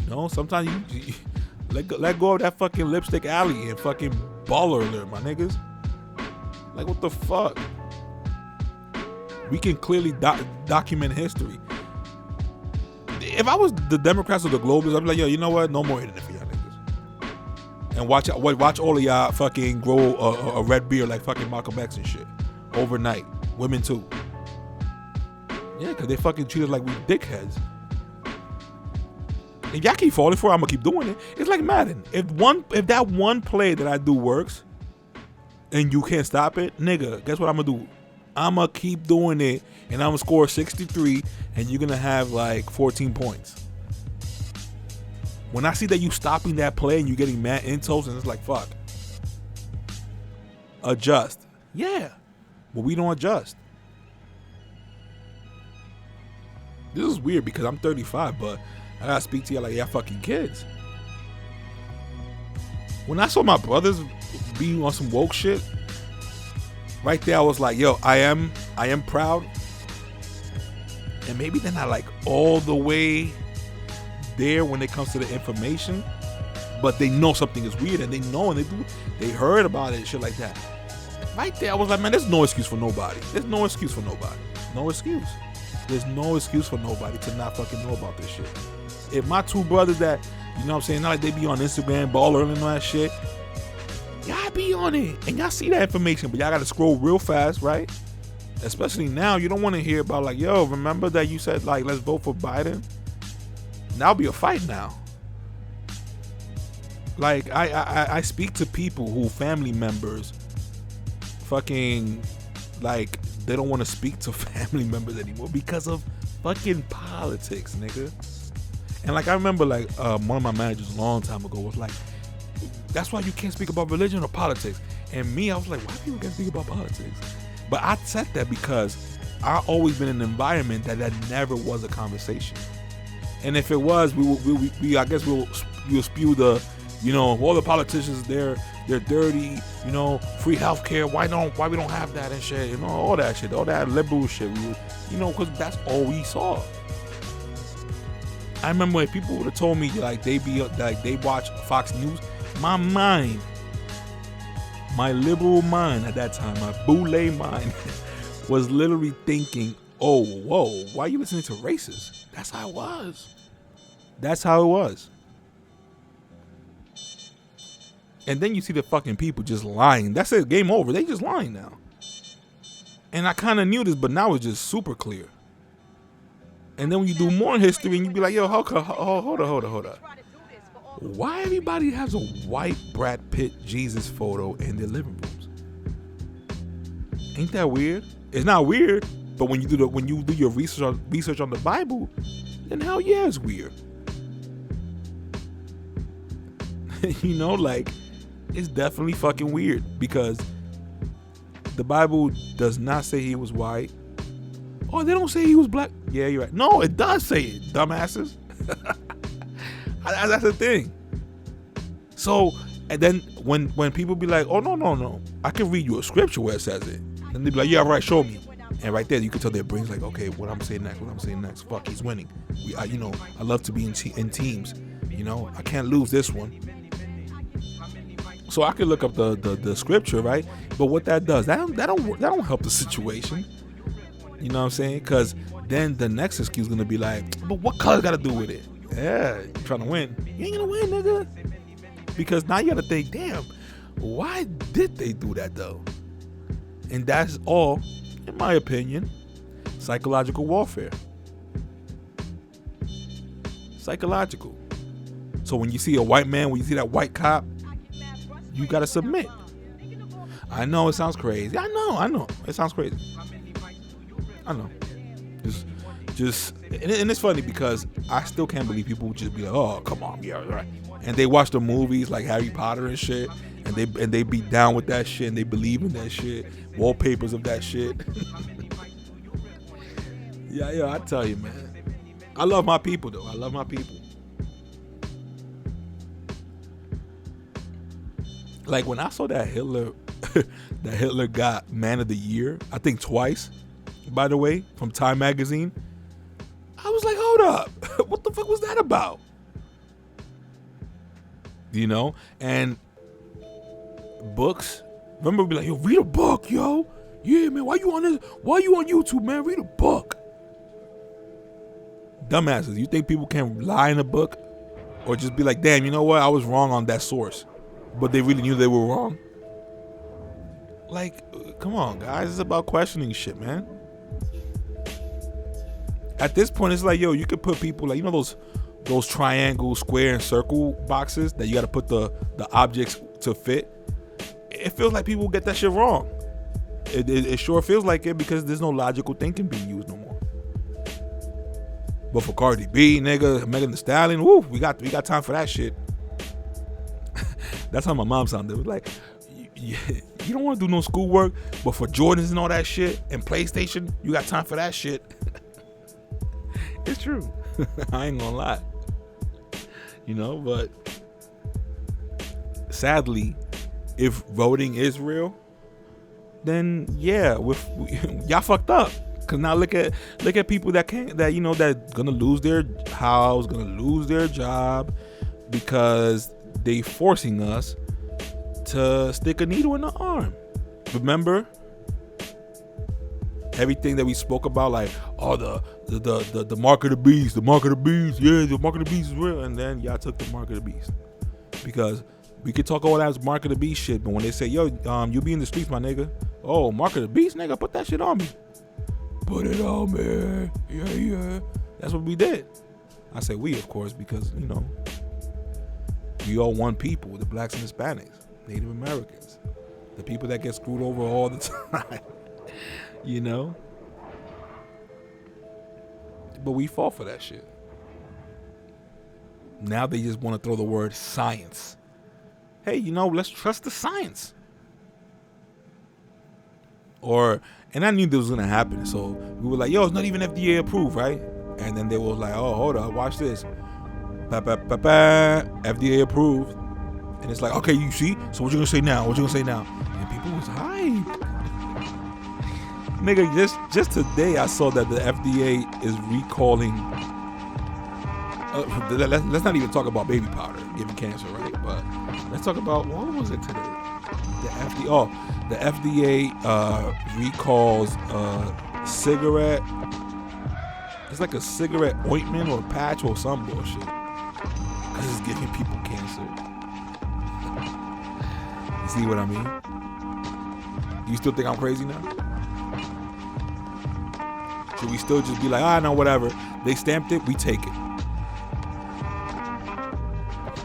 You know, sometimes you let go of that fucking lipstick alley and fucking baller alert, my niggas. Like, what the fuck? We can clearly document history. If I was the Democrats or the Globalists, I'd be like, yo, you know what? No more internet for y'all niggas. And watch all of y'all fucking grow a red beard like fucking Malcolm X and shit. Overnight. Women too. Yeah, because they fucking treat us like we dickheads. If y'all keep falling for it, I'm gonna keep doing it. It's like Madden. If that one play that I do works and you can't stop it, nigga, guess what I'm gonna do? I'm gonna keep doing it and I'm gonna score 63 and you're gonna have like 14 points. When I see that you stopping that play and you getting mad intos and it's like, fuck. Adjust. Yeah. But we don't adjust. This is weird because I'm 35, but I gotta speak to y'all like y'all fucking kids. When I saw my brothers being on some woke shit, right there I was like, yo, I am proud. And maybe they're not like all the way there when it comes to the information, but they know something is weird and they know and they heard about it and shit like that. Right there I was like, man, there's no excuse for nobody. There's no excuse for nobody. No excuse. There's no excuse for nobody to not fucking know about this shit. If my two brothers that, you know what I'm saying, not like they be on Instagram, baller and all that shit, y'all be on it. And y'all see that information, but y'all gotta scroll real fast, right? Especially now, you don't want to hear about like, yo, remember that you said like, let's vote for Biden? That'll be a fight now. Like, I speak to people who family members fucking, like, they don't want to speak to family members anymore because of fucking politics, nigga. And like, I remember like one of my managers a long time ago was like, that's why you can't speak about religion or politics. And me, I was like, why people can't speak about politics? But I said that because I always been in an environment that never was a conversation. And if it was, we I guess we'll spew the, you know, all the politicians, they're dirty, you know, free healthcare. Why we don't have that and shit, you know, all that shit, all that liberal shit. You know, because that's all we saw. I remember when people would have told me like they watch Fox News, my liberal mind at that time, my boule mind, was literally thinking, oh, whoa, why are you listening to racists? That's how it was. That's how it was. And then you see the fucking people just lying. That's it, game over. They just lying now. And I kind of knew this, but now it's just super clear. And then when you do more history and you be like, yo, hold up. Why everybody has a white Brad Pitt Jesus photo in their living rooms? Ain't that weird? It's not weird. But when you do your research on the Bible, then hell yeah, it's weird. You know, like, it's definitely fucking weird because the Bible does not say he was white. Oh, they don't say he was black. Yeah, you're right. No, it does say it, dumbasses. That's the thing. So, and then when people be like, oh, no, I can read you a scripture where it says it. And they be like, yeah, right, show me. And right there, you can tell their brains like, okay, what I'm saying next. Fuck, he's winning. I love to be in teams. You know, I can't lose this one. So I could look up the scripture, right? But what that does, that don't help the situation. You know what I'm saying? Because then the next excuse is gonna be like, but what color got to do with it? Yeah, you trying to win? You ain't gonna win, nigga. Because now you gotta think, damn, why did they do that though? And that's all, in my opinion, psychological warfare. Psychological. So when you see a white man, when you see that white cop, you gotta submit. I know it sounds crazy. I know. It sounds crazy. I know. Just, and it's funny because I still can't believe people just be like, oh, come on, yeah, right. And they watch the movies like Harry Potter and shit, and they be down with that shit, and they believe in that shit, wallpapers of that shit. Yeah, I tell you, man. I love my people, though. I love my people. Like when I saw that Hitler got Man of the Year, I think twice, by the way, from Time Magazine, I was like, hold up. What the fuck was that about? You know? And books, remember be like, yo, read a book, yo. Yeah, man, why you on YouTube, man? Read a book. Dumbasses, you think people can lie in a book? Or just be like, damn, you know what? I was wrong on that source. But they really knew they were wrong. Like, come on, guys. It's about questioning shit, man. At this point, it's like, yo, you could put people like, you know those triangle, square, and circle boxes that you got to put the objects to fit. It feels like people get that shit wrong. It sure feels like it because there's no logical thinking being used no more. But for Cardi B, nigga, Megan Thee Stallion, woo, we got time for that shit. That's how my mom sounded. It was like, you don't want to do no schoolwork, but for Jordans and all that shit and PlayStation, you got time for that shit. It's true. I ain't gonna lie. You know, but sadly, if voting is real, then yeah, y'all fucked up. Cause now look at people that gonna lose their house, gonna lose their job because they forcing us to stick a needle in the arm. Remember everything that we spoke about, like, oh, the mark of the beast, yeah, the mark of the beast is real, and then y'all took the mark of the beast. Because we could talk all that mark of the beast shit, but when they say, yo, you be in the streets, my nigga, oh, mark of the beast, nigga, put that shit on me. Put it on me. Yeah. That's what we did. I say we, of course, because, you know, we all one people, the blacks and Hispanics, Native Americans, the people that get screwed over all the time. You know? But we fall for that shit. Now they just want to throw the word science. Hey, you know, let's trust the science. And I knew this was going to happen. So we were like, yo, it's not even FDA approved, right? And then they were like, oh, hold up, watch this. FDA approved. And it's like, okay, you see? So what you going to say now? And people was hyped. Nigga, just today I saw that the FDA is recalling. Let's not even talk about baby powder giving cancer, right? But let's talk about, what was it today? The FDA recalls cigarette. It's like a cigarette ointment or patch or some bullshit. Because it's giving people cancer. You see what I mean? You still think I'm crazy now? Should we still just be like, no, whatever. They stamped it, we take it.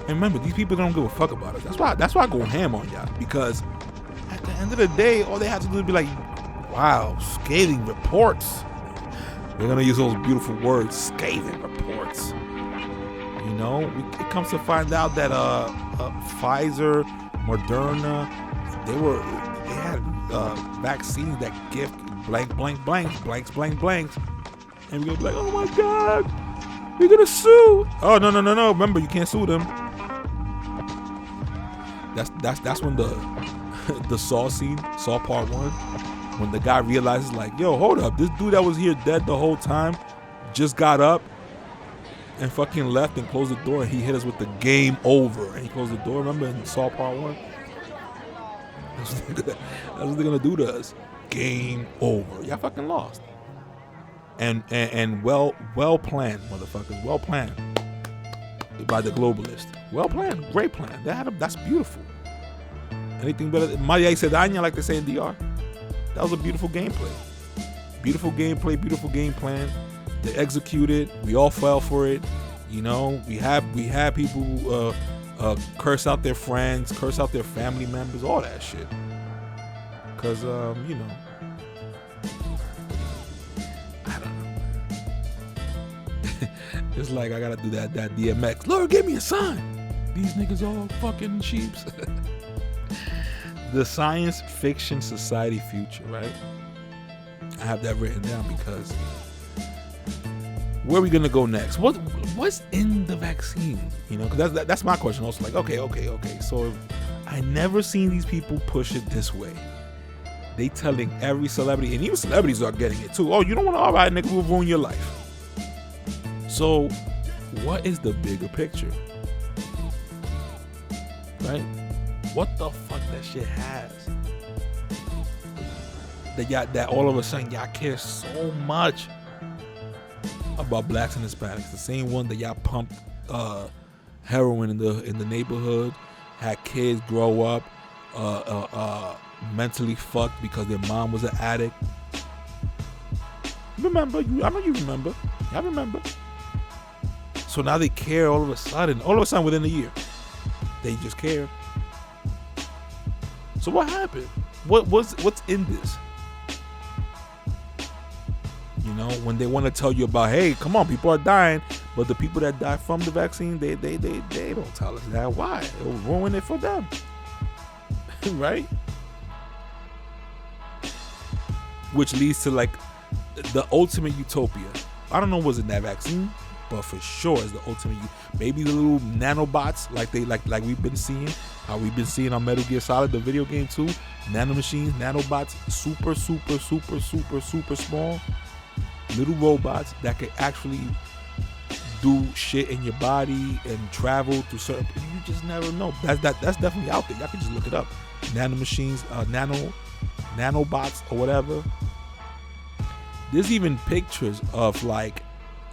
And remember, these people don't give a fuck about us. That's why I go ham on y'all. Because at the end of the day, all they have to do is be like, Wow, scathing reports. We're gonna use those beautiful words, scathing reports. You know, it comes to find out that Pfizer, Moderna, they had vaccines that gift blanks, blanks, and we're gonna be like, oh my God, we're gonna sue. Oh no. Remember, you can't sue them. That's when the Saw scene, Saw Part 1, when the guy realizes like, yo, hold up, this dude that was here dead the whole time just got up and fucking left and closed the door, and he hit us with the game over, and he closed the door. Remember in Saw Part 1? That's what they're gonna do to us. Game over. Y'all fucking lost. And well planned, motherfuckers. Well planned by the globalist. Well planned. Great plan. That's beautiful. Anything better? Maria se daña, like they say in DR. That was a beautiful gameplay. Beautiful gameplay. Beautiful game plan. They executed. We all fell for it. You know, we had people who curse out their friends, curse out their family members, all that shit. Cause you know, I don't know. It's like I gotta do that DMX. Lord, give me a sign. These niggas all fucking sheeps. The Science Fiction Society future, right? I have that written down because where are we gonna go next? What's in the vaccine? You know, because that's my question. Also, like, okay. So I never seen these people push it this way. They telling every celebrity, and even celebrities are getting it too. Oh, you don't want to, all right, nigga, we'll ruin your life. So, what is the bigger picture? Right? What the fuck that shit has? That all of a sudden y'all care so much about blacks and Hispanics. The same one that y'all pumped heroin in the neighborhood, had kids grow up mentally fucked because their mom was an addict. Remember? I know you remember. I remember. So now they care all of a sudden within a year. They just care. So what happened? What's in this? You know, when they want to tell you about, hey, come on, people are dying, but the people that die from the vaccine, they don't tell us that. Why? It will ruin it for them. Right? Which leads to like the ultimate utopia. I don't know what's in that vaccine, but for sure is the ultimate. Maybe the little nanobots like we've been seeing, how we've been seeing on Metal Gear Solid, the video game too. Nanomachines, nanobots, super small, little robots that can actually do shit in your body and travel to certain. You just never know. That's definitely out there. Y'all can just look it up. Nanomachines, nanobots or whatever. There's even pictures of like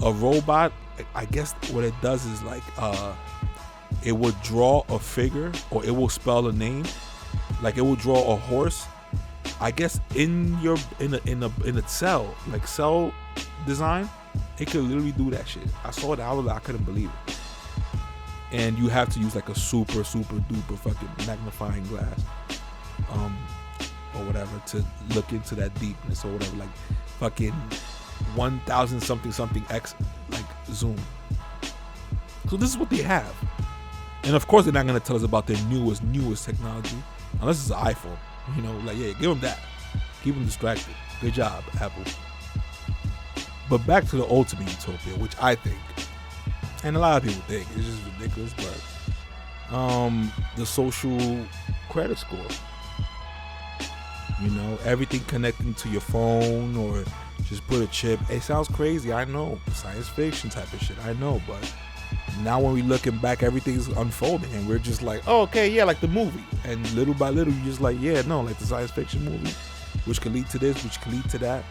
a robot. I guess what it does is like it will draw a figure or it will spell a name. Like it will draw a horse. I guess in a cell, like cell design, it could literally do that shit. I saw it. I couldn't believe it. And you have to use like a super duper fucking magnifying glass, or whatever, to look into that deepness or whatever. Like fucking 1,000 something x like zoom. So this is what they have. And of course they're not gonna tell us about their newest technology unless it's an iPhone. You know, like, yeah, give them that. Keep them distracted. Good job, Apple. But back to the ultimate utopia, which I think, and a lot of people think, it's just ridiculous, but the social credit score. You know, everything connecting to your phone or just put a chip. It sounds crazy, I know. Science fiction type of shit, I know, but now when we're looking back, everything's unfolding and we're just like, oh, okay, yeah, like the movie. And little by little, you're just like, yeah, no, like the science fiction movie, which could lead to this, which could lead to that.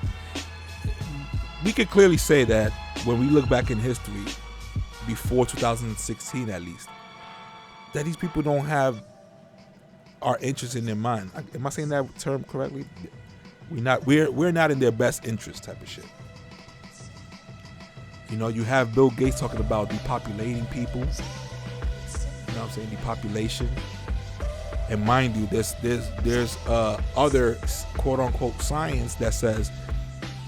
We could clearly say that when we look back in history, before 2016 at least, that these people don't have our interests in their mind. Am I saying that term correctly? We're not in their best interest type of shit. You know, you have Bill Gates talking about depopulating people. You know what I'm saying? Depopulation. And mind you, there's other quote unquote science that says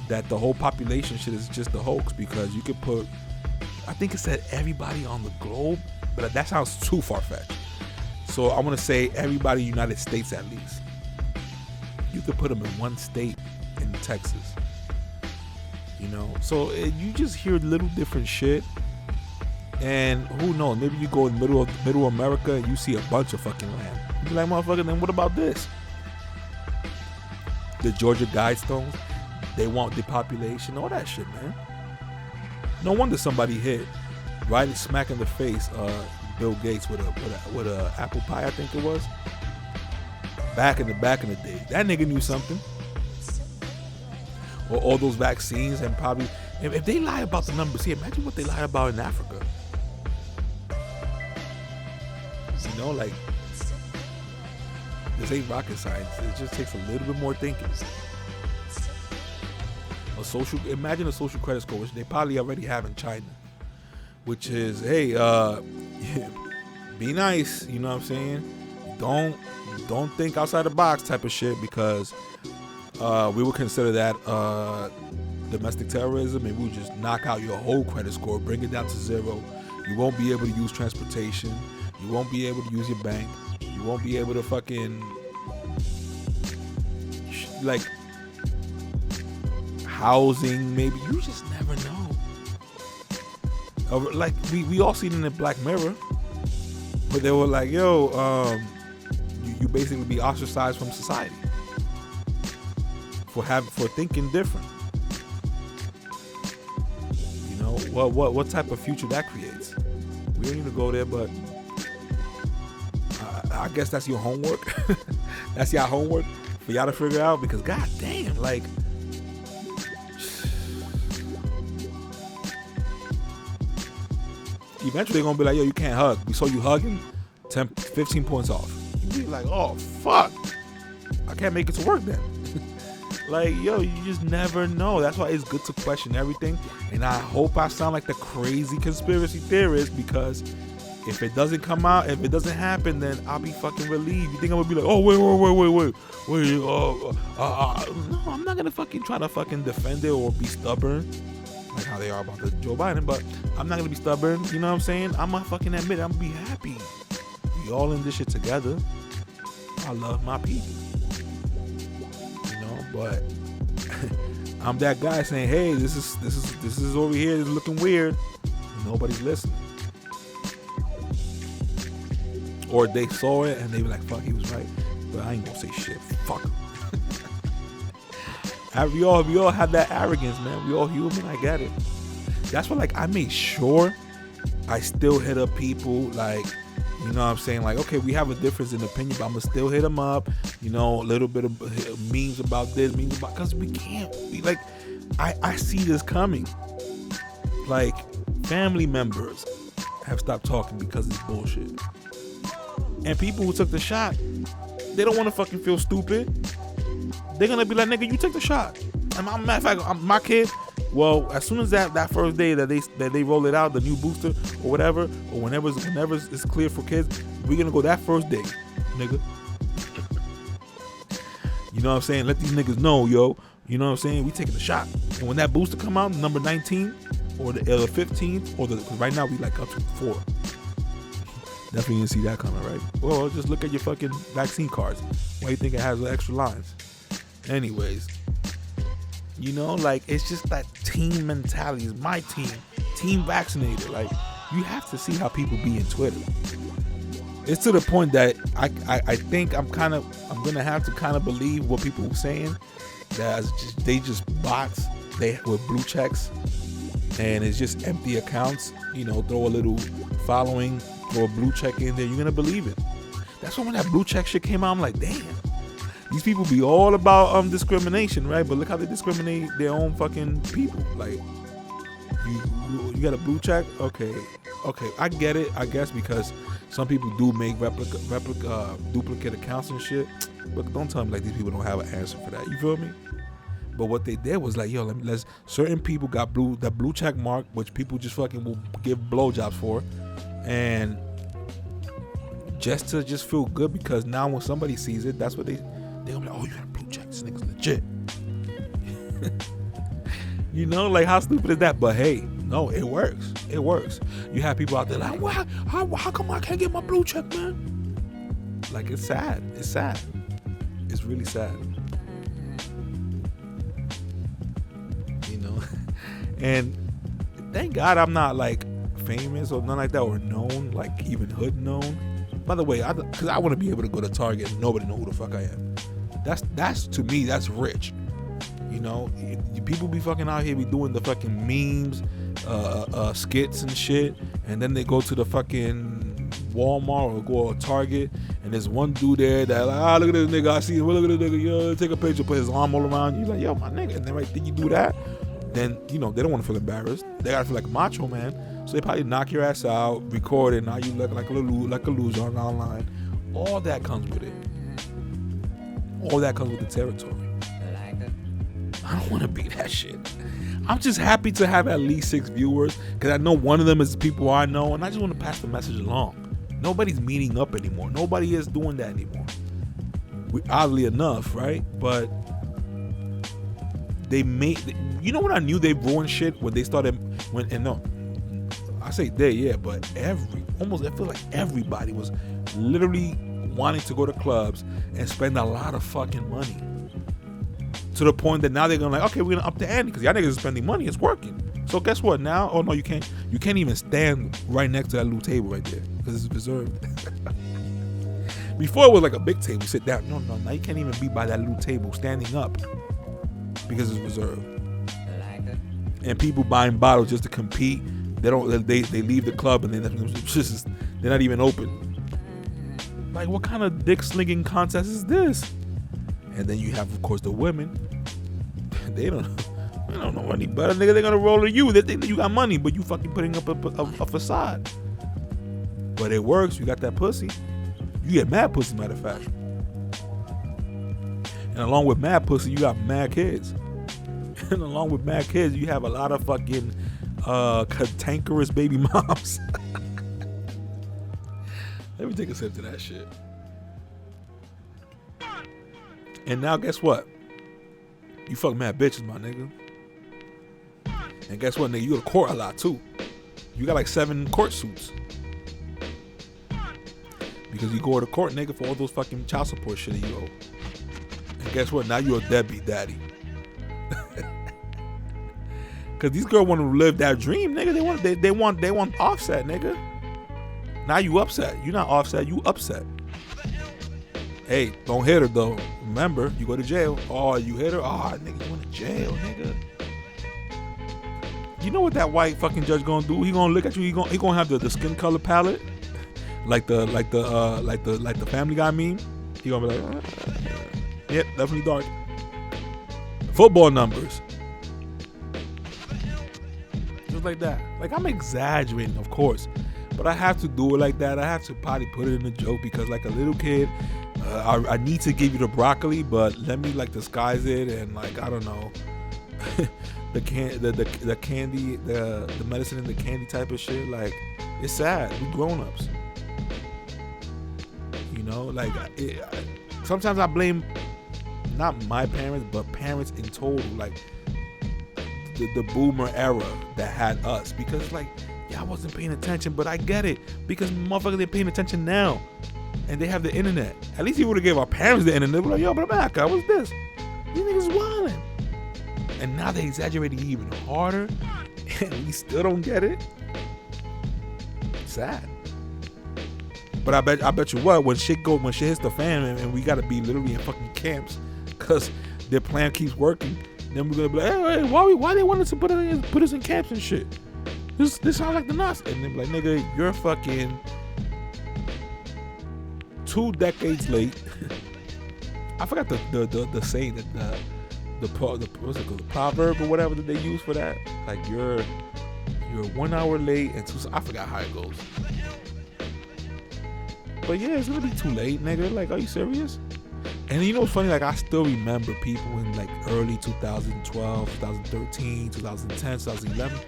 that the whole population shit is just a hoax, because you could put, I think it said everybody on the globe, but that sounds too far-fetched. So I want to say everybody in the United States at least. You could put them in one state in Texas. You know, so you just hear little different shit. And who knows, maybe you go in middle America and you see a bunch of fucking land. You be like, motherfucker, then what about this? The Georgia Guidestones, they want depopulation, all that shit, man. No wonder somebody hit right smack in the face Bill Gates with a apple pie, I think it was. Back in the day, that nigga knew something. Or all those vaccines, and probably if they lie about the numbers here, imagine what they lied about in Africa. You know, like, this ain't rocket science. It just takes a little bit more thinking. Imagine a social credit score, which they probably already have in China, which is, hey, be nice, you know what I'm saying? Don't think outside the box type of shit, because we would consider that domestic terrorism, and we would just knock out your whole credit score, bring it down to zero. You won't be able to use transportation. You won't be able to use your bank. You won't be able to fucking, like, housing, maybe. You just never know. Like, we all seen it in the Black Mirror, but they were like, yo, you basically be ostracized from society for thinking different. You know, what type of future that creates? We don't need to go there, but I guess that's your homework. That's your homework for y'all to figure out, because god damn, like, eventually they're gonna be like, yo, you can't hug. We saw you hugging, 15 points off. You be like, oh fuck, I can't make it to work then. Like, yo, you just never know. That's why it's good to question everything. And I hope I sound like the crazy conspiracy theorist, because if it doesn't come out, if it doesn't happen, then I'll be fucking relieved. You think I'm gonna be like, oh wait, no, I'm not gonna fucking try to fucking defend it or be stubborn like how they are about the Joe Biden, but I'm not gonna be stubborn. You know what I'm saying? I'm gonna fucking admit it. I'm gonna be happy. We all in this shit together. I love my people. But I'm that guy saying, hey, this is over here, it's looking weird. Nobody's listening. Or they saw it and they were like, fuck, he was right. But I ain't gonna say shit. Fuck him. we all have that arrogance, man. We all human, I get it. That's why, like, I made sure I still hit up people, like, you know what I'm saying? Like, okay, we have a difference in opinion, but I'm going to still hit them up. You know, a little bit of memes about this, memes about... Because we can't... I see this coming. Like, family members have stopped talking because it's bullshit. And people who took the shot, they don't want to fucking feel stupid. They're going to be like, nigga, you took the shot. And matter of fact, my kid... Well, as soon as that first day that they roll it out, the new booster or whatever, or whenever it's clear for kids, we're gonna go that first day, nigga. You know what I'm saying? Let these niggas know, yo. You know what I'm saying? We taking a shot, and when that booster come out, number 19 or the 15th, or cause right now we like up to 4. Definitely didn't see that coming, right? Well, just look at your fucking vaccine cards. Why do you think it has extra lines? Anyways. You know, like, it's just that team mentality. It's my team vaccinated. Like, you have to see how people be in Twitter. It's to the point that I think I'm gonna have to kind of believe what people are saying, that they just bots, they with blue checks, and it's just empty accounts. You know, throw a little following, throw a blue check in there, you're gonna believe it. That's why when that blue check shit came out, I'm like, damn. These people be all about discrimination, right? But look how they discriminate their own fucking people. Like, you got a blue check? Okay, I get it, I guess, because some people do make duplicate accounts and shit. But don't tell me like these people don't have an answer for that. You feel me? But what they did was like, yo, let's certain people got that blue check mark, which people just fucking will give blowjobs for, and just to just feel good, because now when somebody sees it, that's what they gonna be like, oh, you got a blue check, this nigga's legit. You know, like, how stupid is that? But hey, no, it works. It works. You have people out there like, well, how come I can't get my blue check, man? Like, it's sad. It's sad. It's really sad. You know? And thank God I'm not like famous or nothing like that, or known, like even hood known. By the way, because I want to be able to go to Target and nobody know who the fuck I am. That's to me, that's rich. You know, people be fucking out here be doing the fucking memes, skits and shit, and then they go to the fucking Walmart or go to Target, and there's one dude there that like, look at this nigga, I see him, look at this nigga, yo, take a picture, put his arm all around you, like, yo, my nigga, and then right then you do that, then, you know, they don't want to feel embarrassed, they gotta feel like a macho man, so they probably knock your ass out, record it, now you look like a loser online. All that comes with it. All that comes with the territory. I don't want to be that shit. I'm just happy to have at least 6 viewers, because I know one of them is people I know, and I just want to pass the message along. Nobody's meeting up anymore. Nobody is doing that anymore. Oddly enough, right? But they made, you know when I knew they ruined shit? When they started, I say they, yeah, but almost, I feel like everybody was literally wanting to go to clubs and spend a lot of fucking money. To the point that now they're gonna like, okay, we're gonna up the ante because y'all niggas are spending money, it's working. So guess what? Now, oh no, you can't even stand right next to that little table right there because it's reserved. Before it was like a big table, sit down. No, now you can't even be by that little table standing up because it's reserved. And people buying bottles just to compete. They leave the club and they're not even open. Like, what kind of dick slinging contest is this? And then you have, of course, the women. They don't know any better, nigga. They're gonna roll at you. They think that you got money, but you fucking putting up a facade. But it works. You got that pussy. You get mad pussy, matter of fact. And along with mad pussy, you got mad kids. And along with mad kids, you have a lot of fucking cantankerous baby moms. Let me take a sip to that shit. And now guess what? You fuck mad bitches, my nigga. And guess what, nigga? You go to court a lot too. You got like 7 court suits. Because you go to court, nigga, for all those fucking child support shit that you owe. And guess what? Now you a deadbeat daddy. Cause these girls want to live that dream, nigga. They want Offset, nigga. Now you upset. You not Offset, you upset. Hey, don't hit her though. Remember, you go to jail. Oh, you hit her? Oh, nigga, you went to jail, nigga. You know what that white fucking judge gonna do? He gonna look at you. He gonna have the skin color palette, like the Family Guy meme. He gonna be like, yep, definitely dark. Football numbers, just like that. Like, I'm exaggerating, of course, but I have to do it like that. I have to probably put it in a joke because, like a little kid. I need to give you the broccoli, but let me like disguise it and like, I don't know, the candy, the medicine in the candy type of shit. Like, it's sad. We grown-ups, you know. Like, sometimes I blame not my parents, but parents in total, like the boomer era that had us, because like, yeah, I wasn't paying attention, but I get it because motherfuckers, they're paying attention now. And they have the internet. At least he would have gave our parents the internet. We're like, yo, but America, what's this? These niggas wildin'. And now they exaggerating even harder, and we still don't get it. Sad. But I bet you what, when shit hits the fan, and we gotta be literally in fucking camps, cause their plan keeps working, then we're gonna be like, hey, why they want us to put us in camps and shit? This sounds like the Nazis. And they're like, nigga, you're fucking 2 decades late. I forgot the saying that the what's it called, the proverb or whatever that they use for that. Like, you're 1 hour late and 2. I forgot how it goes. But yeah, it's gonna be too late, nigga. Like, are you serious? And you know what's funny? Like, I still remember people in like early 2012, 2013, 2010, 2011.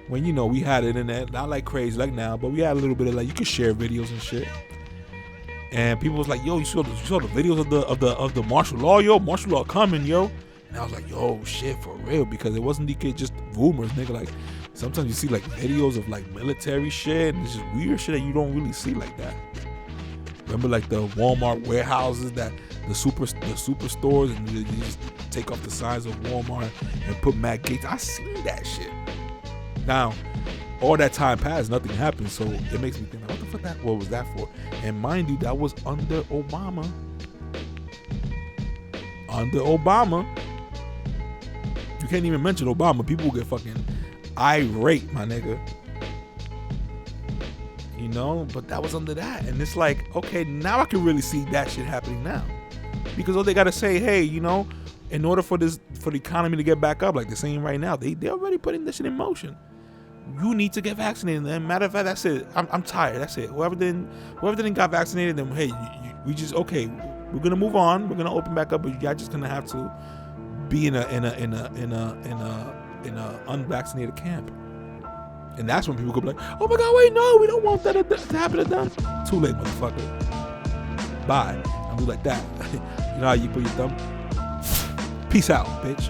When, you know, we had internet, not like crazy like now, but we had a little bit of like, you could share videos and shit. And people was like, yo, you saw the videos of the martial law, yo, martial law coming, yo. And I was like, yo, shit, for real, because it wasn't just rumors, nigga. Like, sometimes you see like videos of like military shit, and it's just weird shit that you don't really see like that. Remember like the Walmart warehouses, that the superstores, and you just take off the signs of Walmart and put Matt Gaetz. I seen that shit. Now, all that time passed, nothing happened, so it makes me think, what was that for? And mind you, that was under Obama. Under Obama. You can't even mention Obama. People will get fucking irate, my nigga. You know, but that was under that. And it's like, okay, now I can really see that shit happening now. Because all they gotta say, hey, you know, in order for the economy to get back up, like they're saying right now, they're already putting this shit in motion. You need to get vaccinated. And matter of fact, that's it. I'm tired. That's it. Whoever didn't got vaccinated, then hey, we just, okay, we're gonna move on. We're gonna open back up, but you're just gonna have to be in a unvaccinated camp. And that's when people go like, oh my God, wait, no, we don't want that to happen to them. Too late, motherfucker. Bye. I'll do like that. You know how you put your thumb? Peace out, bitch.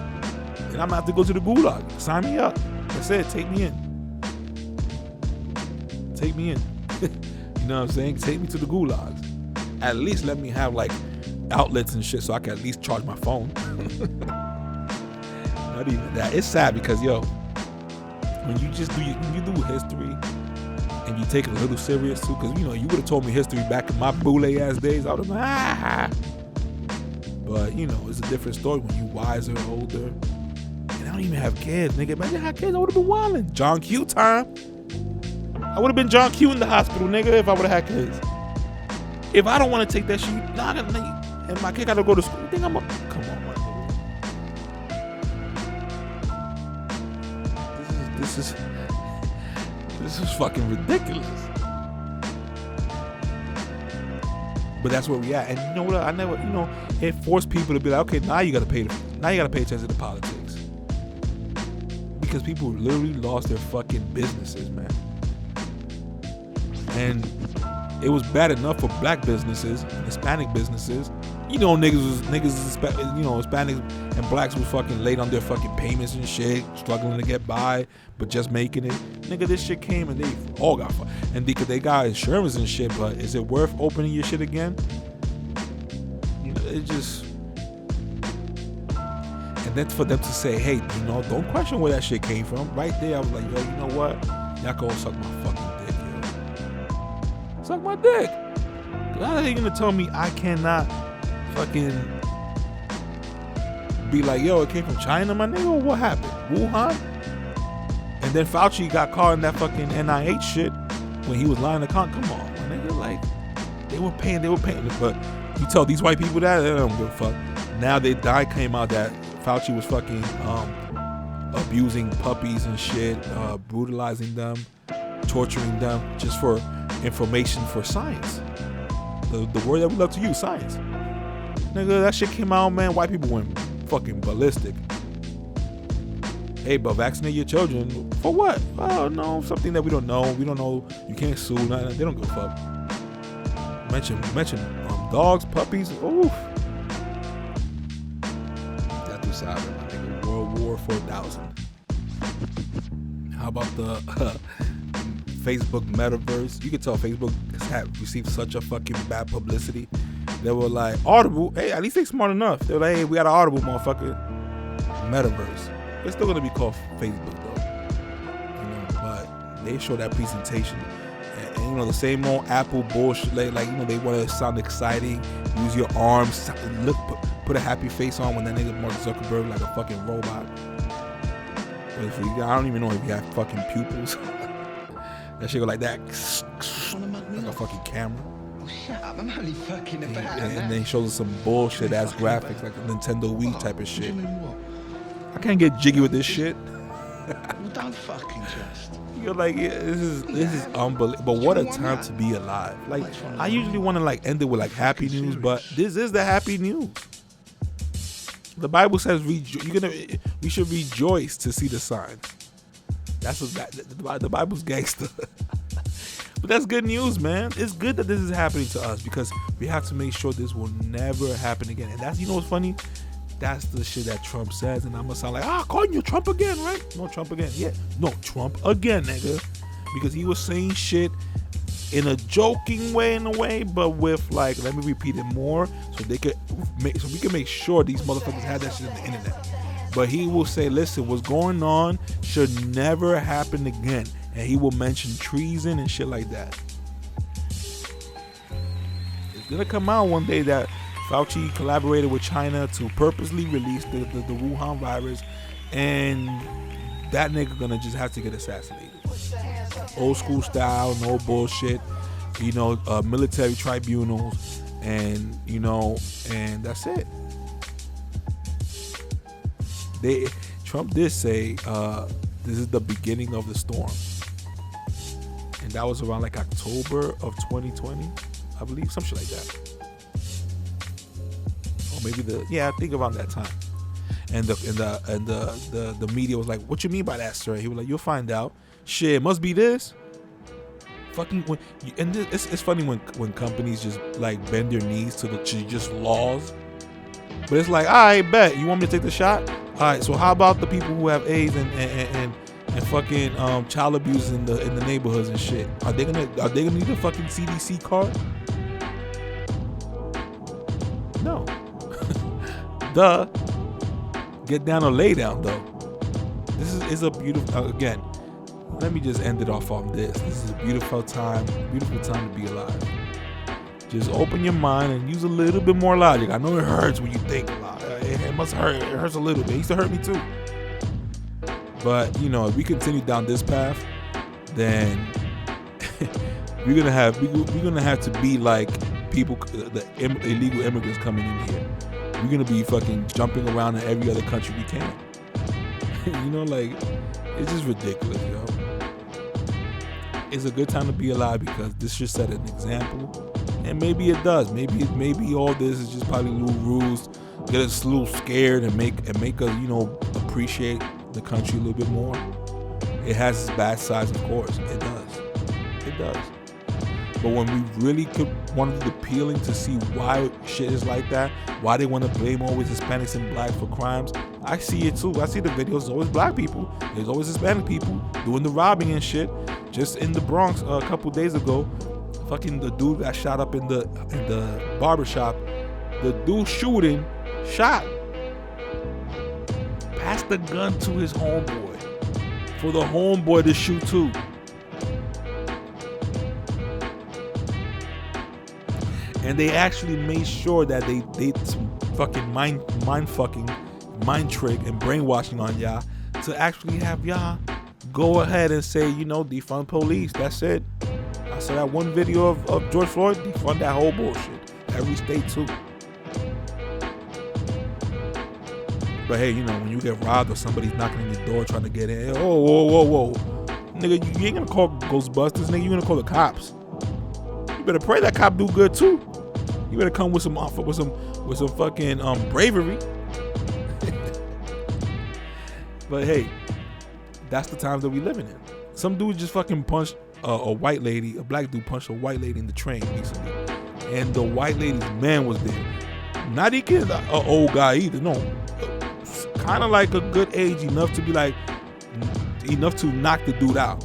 And I'm gonna have to go to the gulag. Sign me up. That's it. Take me in. Take me in. You know what I'm saying? Take me to the gulags. At least let me have like outlets and shit so I can at least charge my phone. Not even that. It's sad because, yo, when you do history and you take it a little serious too, because, you know, you would have told me history back in my boule ass days, I would have been like, But, you know, it's a different story when you wiser, older. And I don't even have kids, nigga. Imagine I had kids, I would have been wilding. John Q time. I would have been John Q in the hospital, nigga, if I would have had kids. If I don't want to take that shit, and my kid got to go to school, you think come on, my nigga. This is fucking ridiculous. But that's where we at. And you know what? It forced people to be like, okay, now you gotta pay attention to politics. Because people literally lost their fucking businesses, man. And it was bad enough for black businesses and Hispanic businesses. You know, Hispanics and blacks was fucking late on their fucking payments and shit, struggling to get by, but just making it. Nigga, this shit came and they all got fucked. And because they got insurance and shit, but is it worth opening your shit again? You know, it just. And then for them to say, hey, you know, don't question where that shit came from. Right there, I was like, yo, you know what? Y'all can all suck my fucking dick, yo. Suck my dick. How are they gonna tell me I cannot fucking be like, yo, it came from China, my nigga? What happened? Wuhan? And then Fauci got caught in that fucking NIH shit when he was lying to come on, my nigga. Like, they were paying. But you tell these white people that, they don't give a fuck. Now came out that Fauci was fucking abusing puppies and shit, brutalizing them, torturing them just for information for science. The word that we love to use, science. Nigga, that shit came out, man. White people went fucking ballistic. Hey, but vaccinate your children. For what? Oh, no, something that we don't know. We don't know. You can't sue. Nothing. They don't give a fuck. Mention dogs, puppies. Oof. That's too sad, my nigga. World War 4000. How about the Facebook metaverse? You can tell Facebook has received such a fucking bad publicity. They were like, Audible, hey, at least they smart enough. They were like, hey, we got an Audible, motherfucker. Metaverse. It's still gonna be called Facebook though. You know, but they show that presentation. And you know, the same old Apple bullshit, like, you know, they wanna sound exciting, use your arms, look, put a happy face on when that nigga Mark Zuckerberg like a fucking robot. But I don't even know if you have fucking pupils. That shit go like that. Like a fucking camera. Oh, shut up, I'm only fucking about. And then he shows us some bullshit ass graphics like the Nintendo Wii type of shit. What? I can't get jiggy with this shit. Well, don't fucking just. You're like, yeah, this is unbelievable. But what a time to be alive. Like, I usually want to like end it with like happy news, but this is the happy news. The Bible says we should rejoice to see the signs. That's what the Bible's gangster. But that's good news, man. It's good that this is happening to us because we have to make sure this will never happen again. And that's, you know what's funny? That's the shit that Trump says, and I'm gonna sound like, calling you Trump again, right? No, Trump again. Yeah, no, Trump again, nigga. Because he was saying shit in a joking way, in a way, but with like, let me repeat it more, so we can make sure these motherfuckers have that shit on the internet. But he will say, listen, what's going on should never happen again. And he will mention treason and shit like that. It's gonna come out one day that Fauci collaborated with China to purposely release the Wuhan virus, and that nigga gonna just have to get assassinated. Old school style, no bullshit, military tribunals, and and that's it. Trump did say this is the beginning of the storm, and that was around like October of 2020, I believe, some shit like that, or maybe I think around that time. And the media was like, "What you mean by that, sir?" He was like, "You'll find out. Shit, it must be this." It's funny when companies just like bend their knees to just laws. But it's like, all right, bet you want me to take the shot. All right, so how about the people who have AIDS and fucking child abuse in the neighborhoods and shit? Are they gonna need a fucking CDC card? No. Duh. Get down or lay down though. This is a beautiful. Again, let me just end it off on this. This is a beautiful time to be alive. Just open your mind and use a little bit more logic. I know it hurts when you think a lot. It must hurt. It hurts a little bit. It used to hurt me too. But if we continue down this path, then we're gonna have to be like people, the illegal immigrants coming in here. We're gonna be fucking jumping around in every other country we can. It's just ridiculous, yo. It's a good time to be alive because this should set an example. And maybe it does. Maybe all this is just probably little rules, get us a little scared and make us, appreciate the country a little bit more. It has its bad sides, of course. It does. But when we really wanted to appealing to see why shit is like that, why they want to blame always Hispanics and blacks for crimes, I see it too. I see the videos. There's always black people. There's always Hispanic people doing the robbing and shit. Just in the Bronx a couple days ago, fucking the dude got shot up in the barbershop. The dude shooting shot, passed the gun to his homeboy for the homeboy to shoot too. And they actually made sure that they did some fucking mind trick and brainwashing on y'all to actually have y'all go ahead and say, defund police. That's it. I saw that one video of George Floyd, defund that whole bullshit. Every state too. But hey, when you get robbed or somebody's knocking on your door trying to get in, whoa. Nigga, you ain't gonna call Ghostbusters, nigga, you gonna call the cops. You better pray that cop do good too. You better come with some fucking bravery. But hey, that's the times that we living in. Some dude just fucking punched a white lady. A black dude punched a white lady in the train recently, and the white lady's man was there. Not even an old guy either. No, kind of like a good age enough to be like enough to knock the dude out.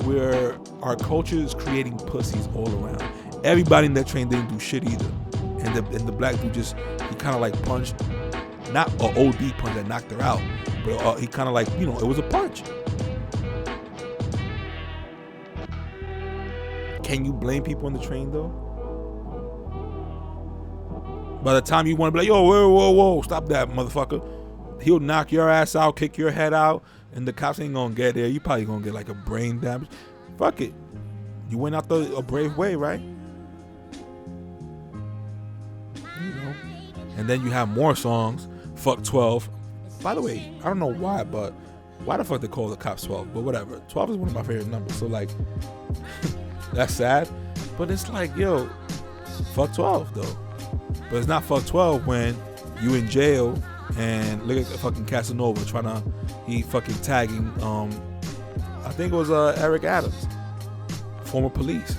We're our culture is creating pussies all around. Everybody in that train didn't do shit either, and the black dude he kind of like punched, not an OD punch that knocked her out, but he kind of like it was a punch. Can you blame people on the train though? By the time you want to be like, yo, whoa, stop that motherfucker, he'll knock your ass out, kick your head out, and the cops ain't gonna get there. You probably gonna get like a brain damage. Fuck it. You went out a brave way, right? And then you have more songs. Fuck 12. By the way, I don't know why, but why the fuck they call the cops 12? But whatever. 12 is one of my favorite numbers. So like, that's sad. But it's like, yo, fuck 12 though. But it's not fuck 12 when you in jail and look at fucking Casanova he fucking tagging I think it was Eric Adams, former police.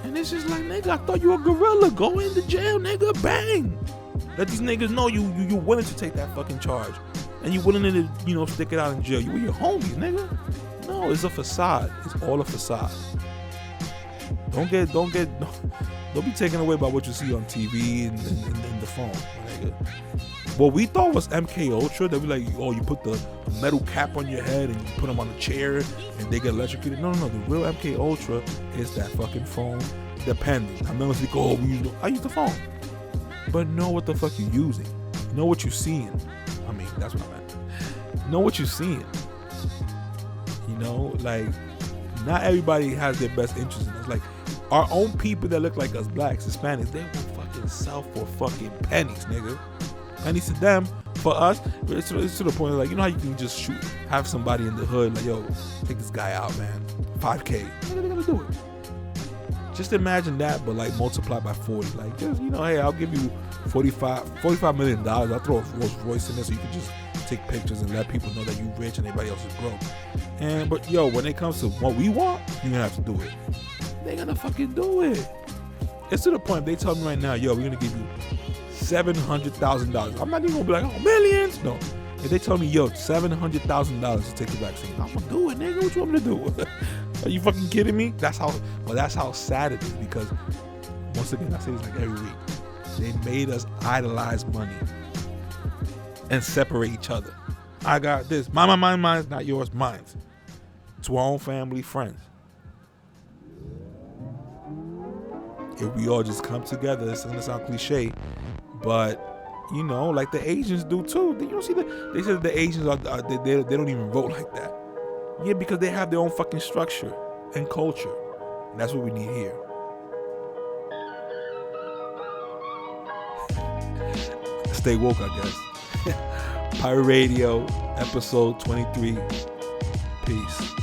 And it's just like, nigga, I thought you were a gorilla. Go into jail, nigga. Bang. Let these niggas know you're willing to take that fucking charge. And you're willing to, stick it out in jail. You were your homies, nigga. No, it's a facade. It's all a facade. Don't be taken away by what you see on TV and the phone, nigga. What we thought was MK Ultra, they'd be like, oh, you put the metal cap on your head and you put them on a chair and they get electrocuted. No. The real MK Ultra is that fucking phone. Depending. I remember think, oh, I use the phone. But know what the fuck you're using. Know what you're seeing. I mean, that's what I meant. Know what you're seeing. Like, not everybody has their best interest in us. Like, our own people that look like us, blacks, Hispanics, they will fucking sell for fucking pennies, nigga. Pennies to them. For us, it's to the point of like, how you can just have somebody in the hood like, yo, take this guy out, man. 5K. They're gonna do it. Just imagine that, but like multiply by 40. Like, just, hey, I'll give you $45 million. I'll throw a Rolls Royce in there so you can just take pictures and let people know that you rich and everybody else is broke. But yo, when it comes to what we want, you're gonna have to do it. They're gonna fucking do it. It's to the point, they tell me right now, yo, we're gonna give you $700,000. I'm not even gonna be like, oh, millions. No. If they tell me, yo, $700,000 to take the vaccine, I'm gonna do it, nigga. What you want me to do? Are you fucking kidding me? That's how sad it is, because once again, I say this like every week. They made us idolize money and separate each other. I got this. Mine's not yours, mine's. To our own family, friends. If we all just come together, it's gonna sound cliche, but like the Asians do too. You don't see they said the Asians they don't even vote like that. Yeah, because they have their own fucking structure and culture. And that's what we need here. Stay woke, I guess. Pirate Radio, episode 23. Peace.